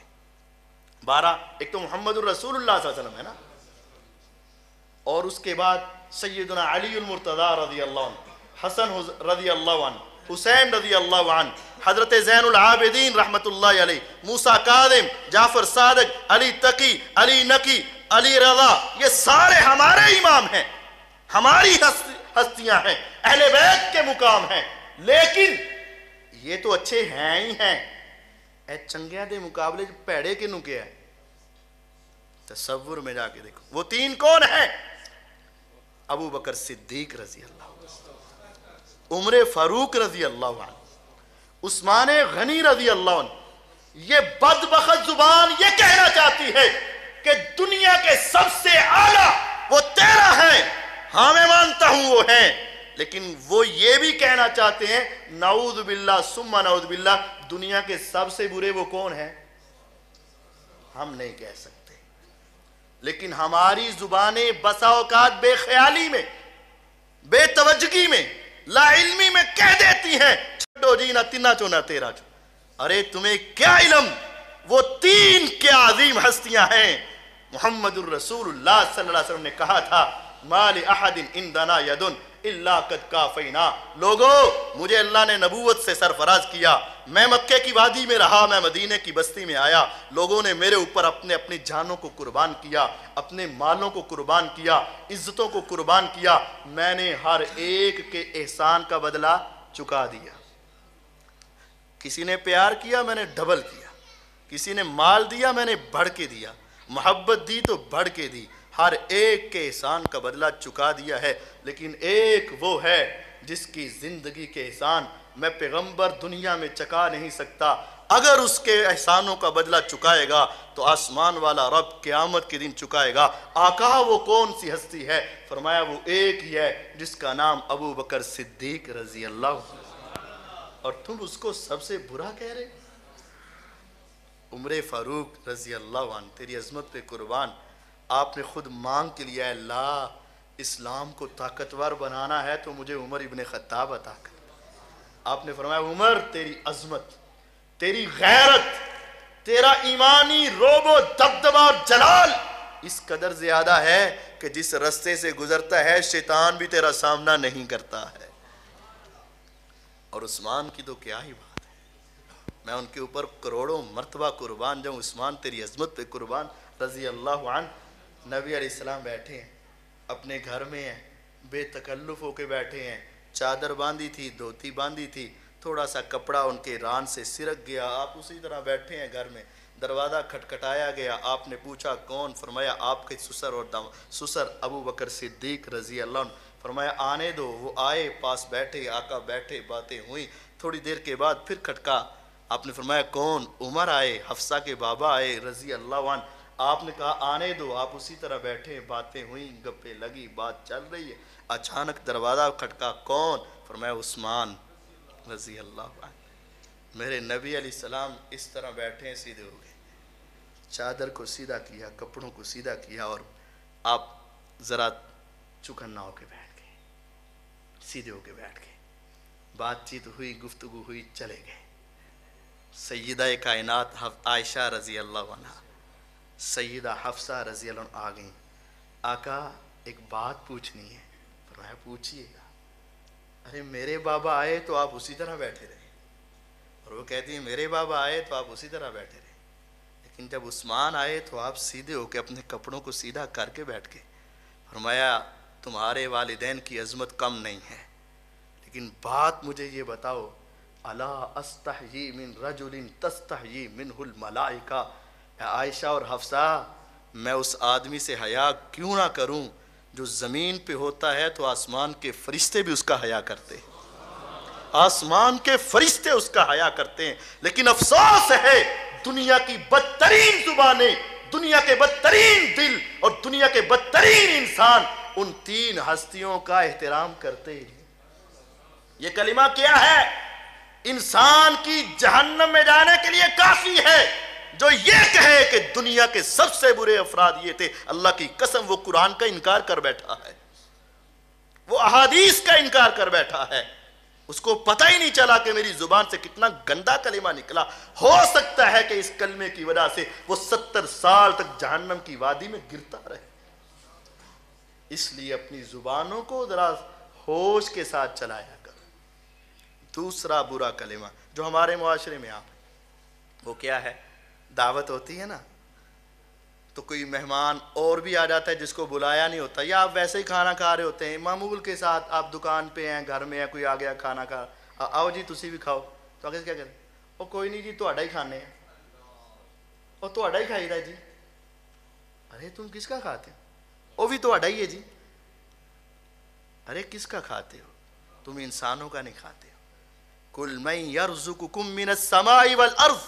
12 ایک تو محمد الرسول اللہ صلی اللہ علیہ وسلم ہے نا، اور اس کے بعد سیدنا علی المرتضی رضی اللہ عنہ، حسن رضی اللہ عنہ، حسین رضی اللہ عنہ، حضرت زین العابدین رحمت اللہ علیہ، موسیٰ کاظم، جعفر صادق، علی تقی، علی نقی، علی رضا، یہ سارے ہمارے امام ہیں، ہماری ہستیاں ہیں، اہل بیت کے مقام ہیں، لیکن یہ تو اچھے ہیں ہی ہیں، اے چنگیاں دے مقابلے پیڑے کے نو کیا ہے؟ تصور میں جا کے دیکھو، وہ 3 کون ہیں؟ ابو بکر صدیق رضی اللہ عنہ، عمر فاروق رضی اللہ عنہ، عثمان غنی رضی اللہ عنہ۔ یہ بدبخت زبان یہ کہنا چاہتی ہے کہ دنیا کے سب سے اعلیٰ وہ 13 ہیں، ہاں میں مانتا ہوں وہ ہیں، لیکن وہ یہ بھی کہنا چاہتے ہیں نعوذ باللہ ثم نعوذ باللہ دنیا کے سب سے برے وہ کون ہیں؟ ہم نہیں کہہ سکتے، لیکن ہماری زبانیں بسا اوقات بے خیالی میں، بے توجگی میں، لا علمی میں کہہ دیتی ہیں چھڑو جی نہ 3 چو نہ 13 چو۔ ارے تمہیں کیا علم؟ وہ 3 کیا عظیم ہستیاں ہیں۔ محمد الرسول اللہ صلی اللہ علیہ وسلم نے کہا تھا ما لأحد عندنا ید الا قد کافینا، لوگو مجھے اللہ نے نبوت سے سرفراز کیا، میں مکے کی وادی میں رہا، میں مدینے کی بستی میں آیا، لوگوں نے میرے اوپر اپنی جانوں کو قربان کیا، اپنے مالوں کو قربان کیا، عزتوں کو قربان کیا، میں نے ہر ایک کے احسان کا بدلہ چکا دیا۔ کسی نے پیار کیا میں نے ڈبل کیا، کسی نے مال دیا میں نے بڑھ کے دیا، محبت دی تو بڑھ کے دی، ہر ایک کے احسان کا بدلہ چکا دیا ہے۔ لیکن ایک وہ ہے جس کی زندگی کے احسان میں پیغمبر دنیا میں چکا نہیں سکتا، اگر اس کے احسانوں کا بدلہ چکائے گا تو آسمان والا رب قیامت کے دن چکائے گا۔ آقا وہ کون سی ہستی ہے؟ فرمایا وہ ایک ہی ہے جس کا نام ابو بکر صدیق رضی اللہ عنہ، اور تم اس کو سب سے برا کہہ رہے؟ عمر فاروق رضی اللہ عنہ، تیری عظمت پہ قربان، آپ نے خود مانگ کے لیا ہے اللہ اسلام کو طاقتور بنانا ہے تو مجھے عمر ابن خطاب عطا کر۔ آپ نے فرمایا عمر تیری عظمت، تیری غیرت، تیرا ایمانی روب و دبدبہ اور جلال اس قدر زیادہ ہے کہ جس رستے سے گزرتا ہے شیطان بھی تیرا سامنا نہیں کرتا ہے. اور عثمان کی تو کیا ہی بات ہے، میں ان کے اوپر کروڑوں مرتبہ قربان جاؤں. عثمان تیری عظمت پہ قربان رضی اللہ عنہ. نبی علیہ السلام بیٹھے ہیں اپنے گھر میں ہیں، بے تکلف ہو کے بیٹھے ہیں، چادر باندھی تھی، دھوتی باندھی تھی، تھوڑا سا کپڑا ان کے ران سے سرک گیا، آپ اسی طرح بیٹھے ہیں گھر میں. دروازہ کھٹکھٹایا گیا، آپ نے پوچھا کون؟ فرمایا آپ کے سسر اور سسر ابو بکر صدیق رضی اللہ عنہ. فرمایا آنے دو. وہ آئے، پاس بیٹھے، آقا بیٹھے، باتیں ہوئیں. تھوڑی دیر کے بعد پھر کھٹکا. آپ نے فرمایا کون؟ عمر آئے، حفصہ کے بابا آئے رضی اللہ عنہ. آپ نے کہا آنے دو. آپ اسی طرح بیٹھے، باتیں ہوئیں، گپیں لگی، بات چل رہی ہے. اچانک دروازہ کھٹکا. کون؟ فرمایا عثمان رضی اللہ عنہ. میرے نبی علیہ السلام اس طرح بیٹھے ہیں، سیدھے ہو گئے، چادر کو سیدھا کیا، کپڑوں کو سیدھا کیا، اور آپ ذرا چکنا ہو کے بیٹھ گئے، سیدھے ہو کے بیٹھ گئے. بات چیت ہوئی، گفتگو ہوئی، چلے گئے. سیدہ کائنات عائشہ رضی اللہ عنہ، سیدہ حفصہ رضی اللہ عنہ آ گئیں. آقا ایک بات پوچھنی ہے. فرمایا پوچھئے گا. ارے میرے بابا آئے تو آپ اسی طرح بیٹھے رہے، اور وہ کہتی ہیں میرے بابا آئے تو آپ اسی طرح بیٹھے رہے، لیکن جب عثمان آئے تو آپ سیدھے ہو کے اپنے کپڑوں کو سیدھا کر کے بیٹھ گئے. فرمایا تمہارے والدین کی عظمت کم نہیں ہے، لیکن بات مجھے یہ بتاؤ، الا استحیی من رجل تستحیی منہ الملائکہ. عائشہ اور حفصہ، میں اس آدمی سے حیا کیوں نہ کروں جو زمین پہ ہوتا ہے تو آسمان کے فرشتے بھی اس کا حیا کرتے ہیں، آسمان کے فرشتے اس کا حیا کرتے ہیں. لیکن افسوس ہے دنیا کی بدترین زبانیں، دنیا کے بدترین دل اور دنیا کے بدترین انسان ان تین ہستیوں کا احترام کرتے ہیں. یہ کلمہ کیا ہے؟ انسان کی جہنم میں جانے کے لیے کافی ہے جو یہ کہے کہ دنیا کے سب سے برے افراد یہ تھے. اللہ کی قسم وہ قرآن کا انکار کر بیٹھا ہے، وہ احادیث کا انکار کر بیٹھا ہے. اس کو پتہ ہی نہیں چلا کہ میری زبان سے کتنا گندا کلمہ نکلا. ہو سکتا ہے کہ اس کلمے کی وجہ سے وہ 70 سال تک جہنم کی وادی میں گرتا رہے. اس لیے اپنی زبانوں کو ذرا ہوش کے ساتھ چلایا کر. دوسرا برا کلمہ جو ہمارے معاشرے میں آپ ہے وہ کیا ہے؟ دعوت ہوتی ہے نا تو کوئی مہمان اور بھی آ جاتا ہے جس کو بلایا نہیں ہوتا، یا آپ ویسے ہی کھانا کھا رہے ہوتے ہیں معمول کے ساتھ، آپ دکان پہ ہیں، گھر میں ہیں، کوئی آ گیا کھانا کھا، آؤ جی تسی بھی کھاؤ. تو آگے کیا کریں؟ وہ کوئی نہیں جی تہاڈا ہی کھانے ہیں، اور تہاڈا ہی کھائی دا جی. ارے تم کس کا کھاتے ہو؟ وہ بھی تہاڈا ہی ہے جی. ارے کس کا کھاتے ہو؟ تم انسانوں کا نہیں کھاتے ہو. قل من یرزقکم من السماء والارض،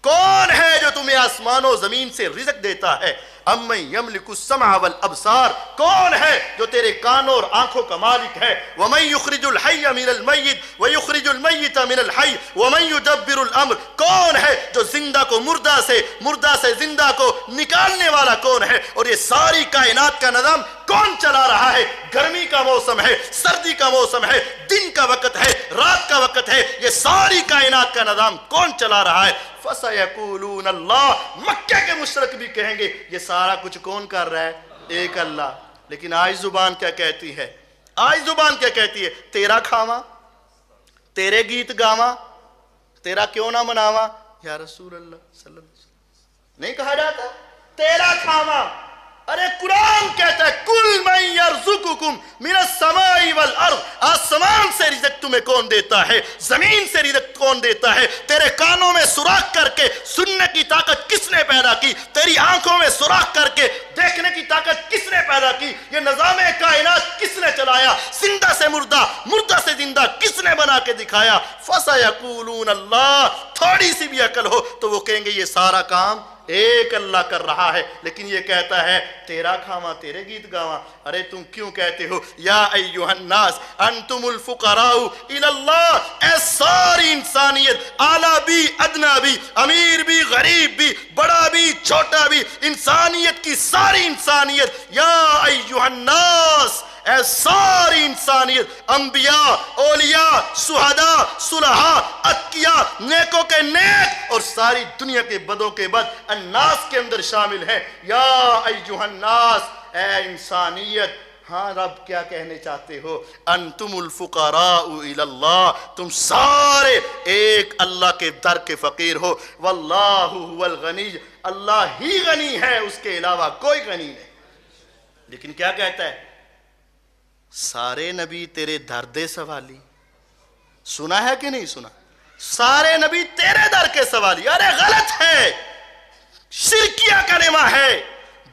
کون ہے جو تمہیں آسمان و زمین سے رزق دیتا ہے؟ امن یملک السمع والابصار، کون ہے جو تیرے کانوں اور آنکھوں کا مالک ہے؟ ومن یخرج الحی من المیت ویخرج المیت من الحی ومن یدبر الامر، کون ہے جو زندہ کو مردہ سے زندہ کو نکالنے والا کون ہے؟ اور یہ ساری کائنات کا نظام کون چلا رہا ہے؟ گرمی کا موسم ہے، سردی کا موسم ہے، دن کا وقت ہے، رات کا وقت ہے، یہ ساری کائنات کا نظام کون چلا رہا ہے؟ فَسَيَقُولُونَ اللَّهُ، مکہ کے مشرک بھی کہیں گے یہ سارا کچھ کون کر رہا ہے؟ ایک اللہ. لیکن آج زبان کیا کہتی ہے؟ آج زبان کیا کہتی ہے؟ تیرا کھاواں، تیرے گیت گاواں، تیرا کیوں نہ مناواں یا رسول اللہ صلی اللہ علیہ وسلم. نہیں کہا جاتا تیرا کھاواں؟ ارے قرآن کہتا ہے کل من یرزقکم من السماء والارض، آسمان سے رزق تمہیں کون دیتا ہے؟ زمین سے رزق کون دیتا ہے؟ تیرے کانوں میں سوراخ کر کے سننے کی طاقت کس نے پیدا کی؟ تیری آنکھوں میں سوراخ کر کے دیکھنے کی طاقت کس نے پیدا کی؟ یہ نظام کائنات کس نے چلایا؟ زندہ سے مردہ، مردہ سے زندہ کس نے بنا کے دکھایا؟ فَسَيَقُولُونَ اللَّهُ، تھوڑی سی بھی عقل ہو تو وہ کہیں گے یہ سارا کام ایک اللہ کر رہا ہے. لیکن یہ کہتا ہے تیرا کھاواں، تیرے گیت گاواں. ارے تم کیوں کہتے ہو یا ایوہ الناس انتم الفقراء الی اللہ؟ اے ساری انسانیت، اعلیٰ بھی ادنا بھی، امیر بھی غریب بھی، بڑا بھی چھوٹا بھی، انسانیت کی ساری انسانیت، یا ایوہ الناس، اے ساری انسانیت، انبیاء، اولیاء، شہداء، صلحاء، اتقیاء، نیکوں کے نیک اور ساری دنیا کے بدوں کے بد، الناس کے اندر شامل ہیں۔ یا ایھا الناس، اے انسانیت۔ ہاں رب کیا کہنے چاہتے ہو؟ انتم الفقراء الی اللہ، تم سارے ایک اللہ کے در کے فقیر ہو۔ واللہ هو الغنی، اللہ ہی غنی ہے، اس کے علاوہ کوئی غنی نہیں۔ لیکن کیا کہتا ہے؟ سارے نبی تیرے درد سوالی، سنا ہے کہ نہیں سنا؟ سارے نبی تیرے در کے سوالی، ارے غلط ہے، شرکیہ کلمہ ہے،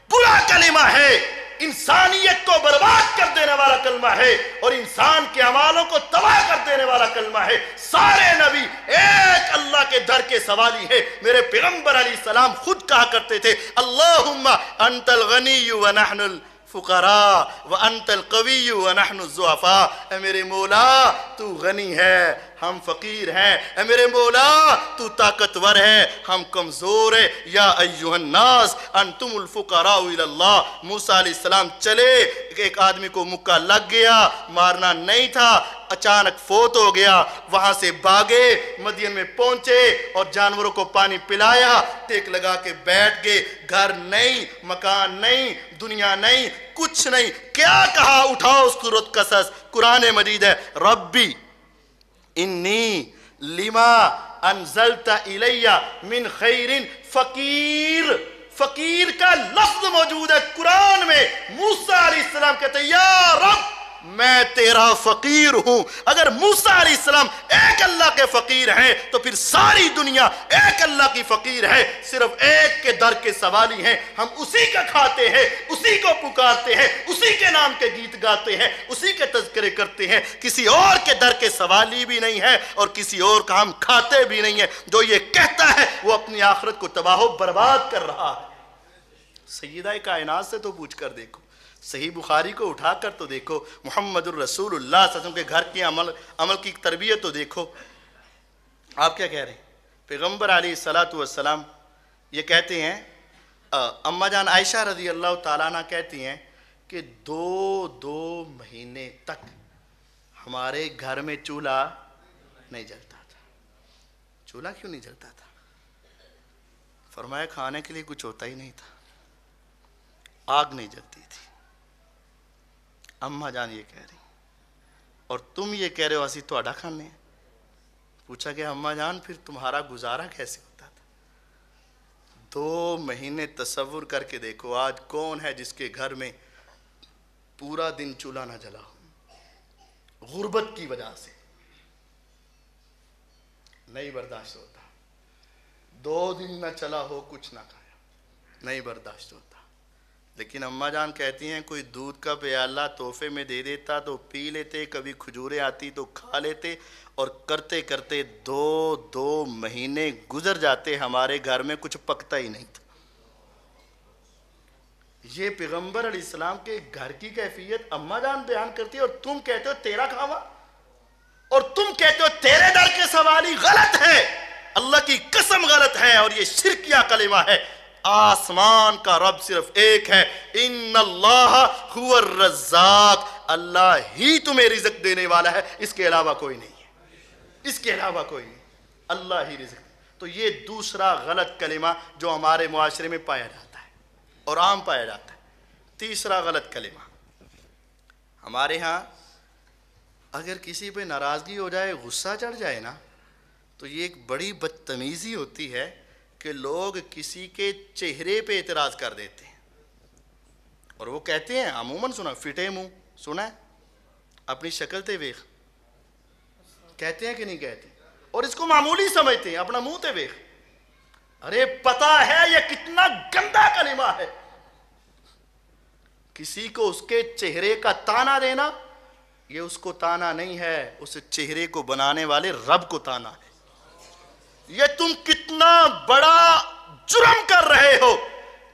برا کلمہ ہے، انسانیت کو برباد کر دینے والا کلمہ ہے اور انسان کے اعمالوں کو تباہ کر دینے والا کلمہ ہے۔ سارے نبی ایک اللہ کے در کے سوالی ہے۔ میرے پیغمبر علیہ السلام خود کہا کرتے تھے اللہم انت الغنی ونحن الفقراء وانت القوی ونحن الضعفاء، اے میرے مولا تو غنی ہے، ہم فقیر ہیں، اے میرے مولا تو طاقتور ہے، ہم کمزور ہیں۔ یا ایھا الناس انتم الفقراء الی اللہ۔ موسیٰ علیہ السلام چلے، ایک آدمی کو مکہ لگ گیا، مارنا نہیں تھا، اچانک فوت ہو گیا، وہاں سے بھاگے، مدین میں پہنچے اور جانوروں کو پانی پلایا، ٹیک لگا کے بیٹھ گئے، گھر نہیں، مکان نہیں، دنیا نہیں، کچھ نہیں۔ کیا کہا؟ اٹھاؤ اس سورۃ قصص، قرآن مجید ہے، ربی انی لما انزلت الی من خیر فقیر۔ فقیر کا لفظ موجود ہے قرآن میں۔ موسیٰ علیہ السلام کہتے ہیں یا رب میں تیرا فقیر ہوں۔ اگر موسیٰ علیہ السلام ایک اللہ کے فقیر ہیں تو پھر ساری دنیا ایک اللہ کی فقیر ہے، صرف ایک کے در کے سوالی ہیں۔ ہم اسی کا کھاتے ہیں، اسی کو پکارتے ہیں، اسی کے نام کے گیت گاتے ہیں، اسی کے تذکرے کرتے ہیں، کسی اور کے در کے سوالی بھی نہیں ہے اور کسی اور کا ہم کھاتے بھی نہیں ہیں۔ جو یہ کہتا ہے وہ اپنی آخرت کو تباہ و برباد کر رہا ہے۔ سیدہ کائنات سے تو پوچھ کر دیکھو، صحیح بخاری کو اٹھا کر تو دیکھو، محمد الرسول اللہ صلی اللہ علیہ وسلم کے گھر کی عمل کی تربیت تو دیکھو۔ آپ کیا کہہ رہے ہیں؟ پیغمبر علیہ السلام یہ کہتے ہیں، اماں جان عائشہ رضی اللہ تعالیٰ عنہ کہتی ہیں کہ دو مہینے تک ہمارے گھر میں چولہا نہیں جلتا تھا۔ چولہا کیوں نہیں جلتا تھا؟ فرمایا کھانے کے لیے کچھ ہوتا ہی نہیں تھا، آگ نہیں جلتی تھی۔ اماں جان یہ کہہ رہی، اور تم یہ کہہ رہے ہو اسی تہاڈا کھانے ہیں۔ پوچھا کہ اماں جان پھر تمہارا گزارا کیسے ہوتا تھا؟ 2 مہینے تصور کر کے دیکھو، آج کون ہے جس کے گھر میں پورا دن چولہا نہ جلا ہو؟ غربت کی وجہ سے نہیں برداشت ہوتا۔ 2 دن نہ چلا ہو، کچھ نہ کھایا، نہیں برداشت ہوتا۔ لیکن اماں جان کہتی ہیں کوئی دودھ کا پیالہ تحفے میں دے دیتا تو پی لیتے، کبھی کھجوریں آتی تو کھا لیتے، اور کرتے کرتے 2 مہینے گزر جاتے، ہمارے گھر میں کچھ پکتا ہی نہیں تھا۔ یہ پیغمبر علیہ السلام کے گھر کی کیفیت اماں جان بیان کرتی ہے، اور تم کہتے ہو تیرا کھاوا، اور تم کہتے ہو تیرے در کے سوالی۔ غلط ہے، اللہ کی قسم غلط ہے، اور یہ شرکیہ کلمہ ہے۔ آسمان کا رب صرف ایک ہے، ان اللہ هو الرزاق، اللہ ہی تمہیں رزق دینے والا ہے، اس کے علاوہ کوئی نہیں ہے، اس کے علاوہ کوئی نہیں، اللہ ہی رزق۔ تو یہ دوسرا غلط کلمہ جو ہمارے معاشرے میں پایا جاتا ہے اور عام پایا جاتا ہے۔ تیسرا غلط کلمہ، ہمارے ہاں اگر کسی پہ ناراضگی ہو جائے، غصہ چڑھ جائے نا، تو یہ ایک بڑی بدتمیزی ہوتی ہے کہ لوگ کسی کے چہرے پہ اعتراض کر دیتے ہیں، اور وہ کہتے ہیں عموماً سنا فٹے منہ، سنا ہے اپنی شکل تے ویخ، کہتے ہیں کہ نہیں کہتے؟ اور اس کو معمولی سمجھتے ہیں، اپنا منہ تے ویخ۔ ارے پتہ ہے یہ کتنا گندا کلمہ ہے۔ کسی کو اس کے چہرے کا تانا دینا، یہ اس کو تانا نہیں ہے، اس چہرے کو بنانے والے رب کو تانا ہے۔ یہ تم کتنا بڑا جرم کر رہے ہو،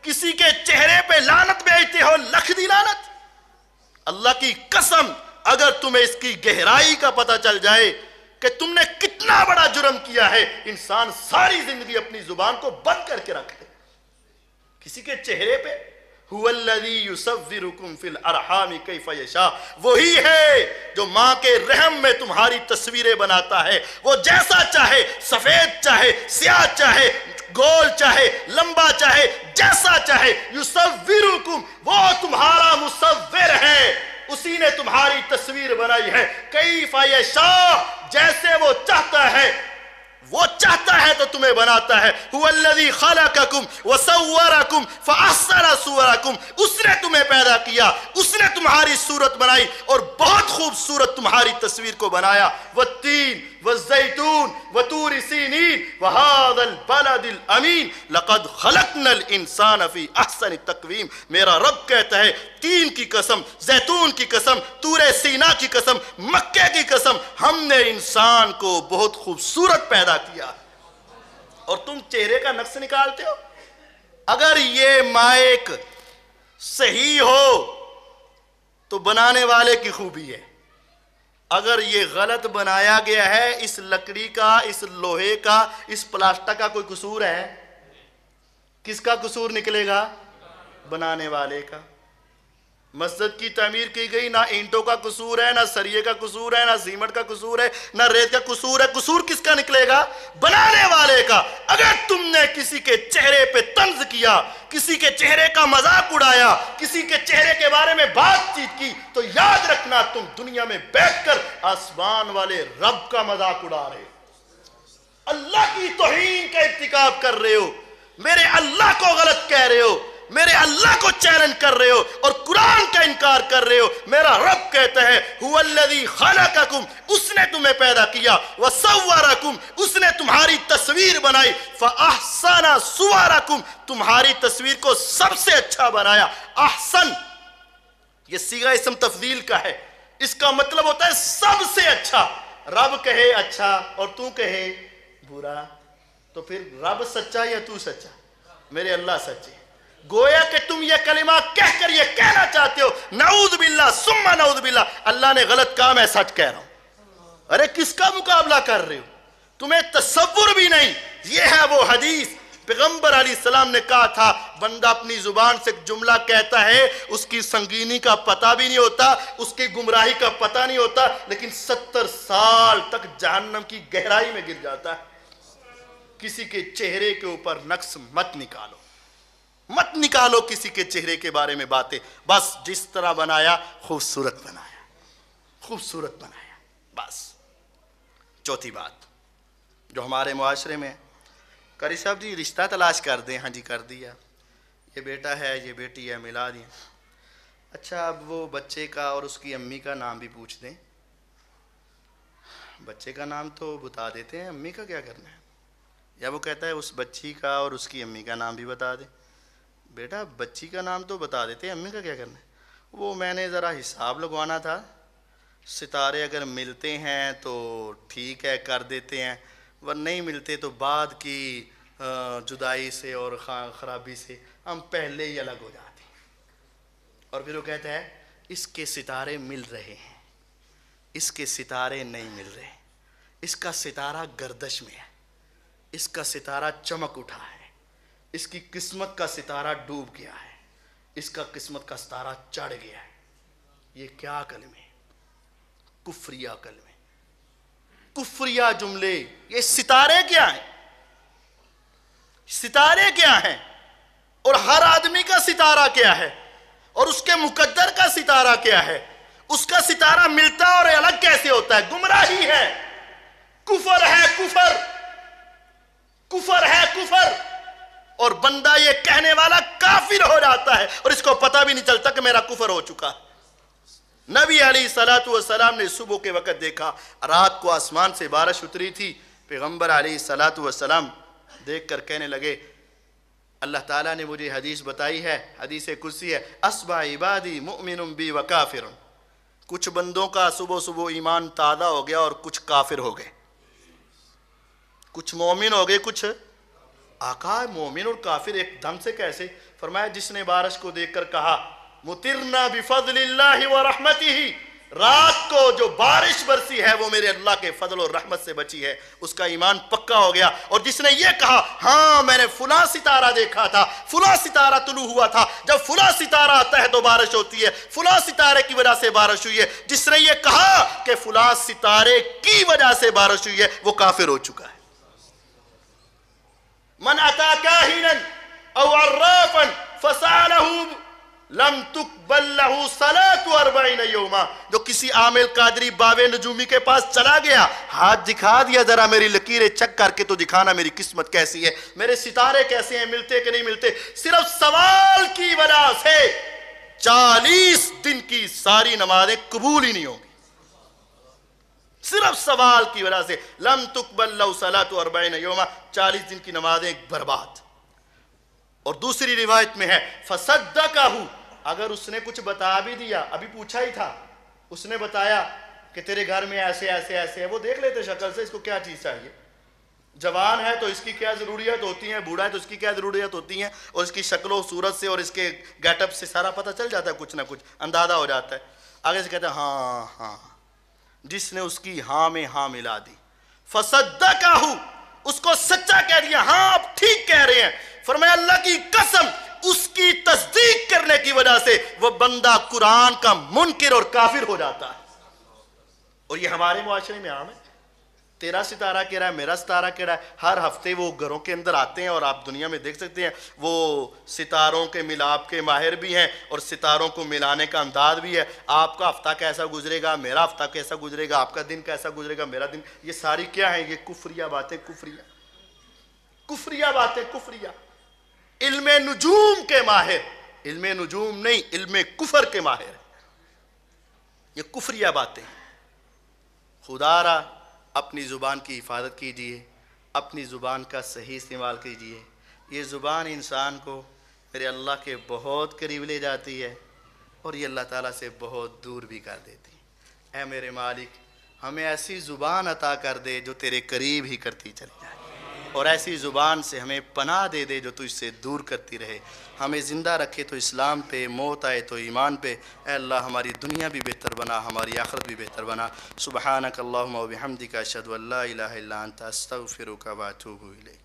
کسی کے چہرے پہ لعنت بھیجتے ہو، لکھ دی لعنت۔ اللہ کی قسم اگر تمہیں اس کی گہرائی کا پتہ چل جائے کہ تم نے کتنا بڑا جرم کیا ہے، انسان ساری زندگی اپنی زبان کو بند کر کے رکھ لے۔ کسی کے چہرے پہ هو الذی یصورکم فی الارحام کیف یشاء، وہی ہے جو ماں کے رحم میں تمہاری تصویریں بناتا ہے، وہ جیسا چاہے، سفید چاہے، سیاہ چاہے، گول چاہے، لمبا چاہے، جیسا چاہے، یصورکم، وہ تمہارا مصور ہے، اسی نے تمہاری تصویر بنائی ہے، کیف یشاء، جیسے وہ چاہتا ہے، وہ چاہتا ہے تو تمہیں بناتا ہے۔ هو الذی خلقکم وصورکم فاحسن صورکم، اس نے تمہیں پیدا کیا، اس نے تمہاری صورت بنائی اور بہت خوبصورت تمہاری تصویر کو بنایا۔ والتین والزیتون وطور سینین وہذا البلد الامین لقد خلقنا الانسان فی احسن تقویم، میرا رب کہتا ہے تین کی قسم، زیتون کی قسم، طور سینا کی قسم، مکے کی قسم، ہم نے انسان کو بہت خوبصورت پیدا کیا۔ اور تم چہرے کا نقص نکالتے ہو۔ اگر یہ مائک صحیح ہو تو بنانے والے کی خوبی ہے، اگر یہ غلط بنایا گیا ہے، اس لکڑی کا، اس لوہے کا، اس پلاسٹک کا کوئی قصور ہے؟ کس کا قصور نکلے گا؟ بنانے والے کا۔ مسجد کی تعمیر کی گئی، نہ اینٹوں کا قصور ہے، نہ سریے کا قصور ہے، نہ سیمنٹ کا قصور ہے، نہ ریت کا قصور ہے، قصور کس کا نکلے گا؟ بنانے والے کا۔ اگر تم نے کسی کے چہرے پہ طنز کیا، کسی کے چہرے کا مذاق اڑایا، کسی کے چہرے کے بارے میں بات چیت کی، تو یاد رکھنا تم دنیا میں بیٹھ کر آسمان والے رب کا مذاق اڑا رہے ہو، اللہ کی توہین کا ارتکاب کر رہے ہو، میرے اللہ کو غلط کہہ رہے ہو، میرے اللہ کو چیلنج کر رہے ہو اور قرآن کا انکار کر رہے ہو۔ میرا رب کہتا ہے هو الذی خلقکم، اس نے تمہیں پیدا کیا، وصورکم، اس نے تمہاری تصویر بنائی، فاحسن صورکم، تمہاری تصویر کو سب سے اچھا بنایا۔ احسن یہ صیغہ اسم تفضیل کا ہے، اس کا مطلب ہوتا ہے سب سے اچھا۔ رب کہے اچھا اور تو کہے برا، تو پھر رب سچا یا تو سچا؟ میرے اللہ سچے۔ گویا کہ تم یہ کلمہ کہہ کر یہ کہنا چاہتے ہو نعوذ باللہ ثم نعوذ باللہ اللہ نے غلط کہا، میں سچ کہہ رہا ہوں۔ ارے کس کا مقابلہ کر رہے ہو؟ تمہیں تصور بھی نہیں۔ یہ ہے وہ حدیث، پیغمبر علیہ السلام نے کہا تھا بندہ اپنی زبان سے ایک جملہ کہتا ہے، اس کی سنگینی کا پتہ بھی نہیں ہوتا، اس کی گمراہی کا پتہ نہیں ہوتا، لیکن 70 سال تک جہنم کی گہرائی میں گر جاتا ہے۔ کسی کے چہرے کے اوپر نقص مت نکالو، مت نکالو کسی کے چہرے کے بارے میں باتیں، بس جس طرح بنایا خوبصورت بنایا، خوبصورت بنایا، بس۔ چوتھی بات جو ہمارے معاشرے میں، قاری صاحب جی رشتہ تلاش کر دیں، ہاں جی کر دیا، یہ بیٹا ہے یہ بیٹی ہے ملا دیں، اچھا اب وہ بچے کا اور اس کی امی کا نام بھی پوچھ دیں، بچے کا نام تو بتا دیتے ہیں، امی کا کیا کرنا ہے؟ یا وہ کہتا ہے اس بچی کا اور اس کی امی کا نام بھی بتا دیں، بیٹا بچی کا نام تو بتا دیتے ہیں، امی کا کیا کرنا ہے؟ وہ میں نے ذرا حساب لگوانا تھا، ستارے اگر ملتے ہیں تو ٹھیک ہے کر دیتے ہیں، ور نہیں ملتے تو بعد کی جدائی سے اور خرابی سے ہم پہلے ہی الگ ہو جاتے ہیں۔ اور پھر وہ کہتا ہے اس کے ستارے مل رہے ہیں، اس کے ستارے نہیں مل رہے، اس کا ستارہ گردش میں ہے، اس کا ستارہ چمک اٹھا ہے، اس کی قسمت کا ستارہ ڈوب گیا ہے، اس کا قسمت کا ستارہ چڑھ گیا ہے۔ یہ کیا کلمے، کفریہ کلمے، کفریہ جملے، یہ ستارے کیا ہیں؟ ستارے کیا ہیں؟ اور ہر آدمی کا ستارہ کیا ہے؟ اور اس کے مقدر کا ستارہ کیا ہے؟ اس کا ستارہ ملتا اور الگ کیسے ہوتا ہے؟ گمراہی ہے، کفر ہے، کفر، کفر ہے، کفر۔ اور بندہ یہ کہنے والا کافر ہو جاتا ہے اور اس کو پتہ بھی نہیں چلتا کہ میرا کفر ہو چکا ہے۔ نبی علیہ السلام نے صبح کے وقت دیکھا، رات کو آسمان سے بارش اتری تھی، پیغمبر علیہ السلام دیکھ کر کہنے لگے اللہ تعالیٰ نے مجھے حدیث بتائی ہے، حدیث قدسی ہے، اصبح عبادی مؤمن بی و کافر، کچھ بندوں کا صبح صبح ایمان تازہ ہو گیا اور کچھ کافر ہو گئے، کچھ مومن ہو گئے کچھ۔ آقا مومن اور کافر ایک دم سے کیسے؟ فرمایا جس نے بارش کو دیکھ کر کہا مطرنا بفضل اللہ و رحمتہ، رات کو جو بارش برسی ہے وہ میرے اللہ کے فضل اور رحمت سے بچی ہے، اس کا ایمان پکا ہو گیا۔ اور جس نے یہ کہا ہاں میں نے فلاں ستارہ دیکھا تھا، فلاں ستارہ طلوع ہوا تھا، جب فلاں ستارہ آتا ہے تو بارش ہوتی ہے، فلاں ستارے کی وجہ سے بارش ہوئی ہے، جس نے یہ کہا کہ فلاں ستارے کی وجہ سے بارش ہوئی ہے، وہ کافر ہو چکا ہے۔ من اتا کاہنا او عرافا فسالہ لم تقبل لہ صلاۃ 40 یوما، جو کسی عامل قادری باوے نجومی کے پاس چلا گیا، ہاتھ دکھا دیا ذرا میری لکیریں چک کر کے تو دکھانا میری قسمت کیسی ہے، میرے ستارے کیسے ہیں، ملتے کہ نہیں ملتے، صرف سوال کی وجہ سے 40 دن کی ساری نمازیں قبول ہی نہیں ہوں گی، صرف سوال کی وجہ سے۔ لم تقبل لہ صلاۃ 40 یوما، 40 دن کی نمازیں برباد۔ اور دوسری روایت میں ہے فصدقہ، اگر اس نے کچھ بتا بھی دیا، ابھی پوچھا ہی تھا، اس نے بتایا کہ تیرے گھر میں ایسے ایسے ایسے ہے، وہ دیکھ لیتے شکل سے اس کو کیا چیز چاہیے، جوان ہے تو اس کی کیا ضروریات ہوتی ہیں، بوڑھا ہے تو اس کی کیا ضروریات ہوتی ہیں، اور اس کی شکل و صورت سے اور اس کے گیٹ اپ سے سارا پتہ چل جاتا ہے، کچھ نہ کچھ اندازہ ہو جاتا ہے۔ آگے سے کہتا ہے ہاں ہاں، جس نے اس کی ہاں میں ہاں ملا دی، فصدقہ، اس کو سچا کہہ دیا، ہاں آپ ٹھیک کہہ رہے ہیں، فرمایا اللہ کی قسم اس کی تصدیق کرنے کی وجہ سے وہ بندہ قرآن کا منکر اور کافر ہو جاتا ہے۔ اور یہ ہمارے معاشرے میں عام ہے، تیرا ستارہ کہہ رہا ہے، میرا ستارہ کہہ رہا ہے، ہر ہفتے وہ گھروں کے اندر آتے ہیں اور آپ دنیا میں دیکھ سکتے ہیں وہ ستاروں کے ملاپ کے ماہر بھی ہیں اور ستاروں کو ملانے کا انداز بھی ہے۔ آپ کا ہفتہ کیسا گزرے گا، میرا ہفتہ کیسا گزرے گا، آپ کا دن کیسا گزرے گا، میرا دن، یہ ساری کیا ہیں، یہ کفریہ باتیں، کفریہ باتیں، کفریہ۔ علم نجوم کے ماہر، علم نجوم نہیں، علم کفر کے ماہر، یہ کفریہ باتیں۔ خدا را اپنی زبان کی حفاظت کیجئے، اپنی زبان کا صحیح استعمال کیجئے۔ یہ زبان انسان کو میرے اللہ کے بہت قریب لے جاتی ہے اور یہ اللہ تعالیٰ سے بہت دور بھی کر دیتی ہے۔ اے میرے مالک، ہمیں ایسی زبان عطا کر دے جو تیرے قریب ہی کرتی چلی جائے، اور ایسی زبان سے ہمیں پناہ دے دے جو تجھ سے دور کرتی رہے۔ ہمیں زندہ رکھے تو اسلام پہ، موت آئے تو ایمان پہ۔ اے اللہ ہماری دنیا بھی بہتر بنا، ہماری آخرت بھی بہتر بنا۔ سبحانک اللہم و بحمدک، اشہد ان لا الہ الا انت، استغفرک و اتوب الیک۔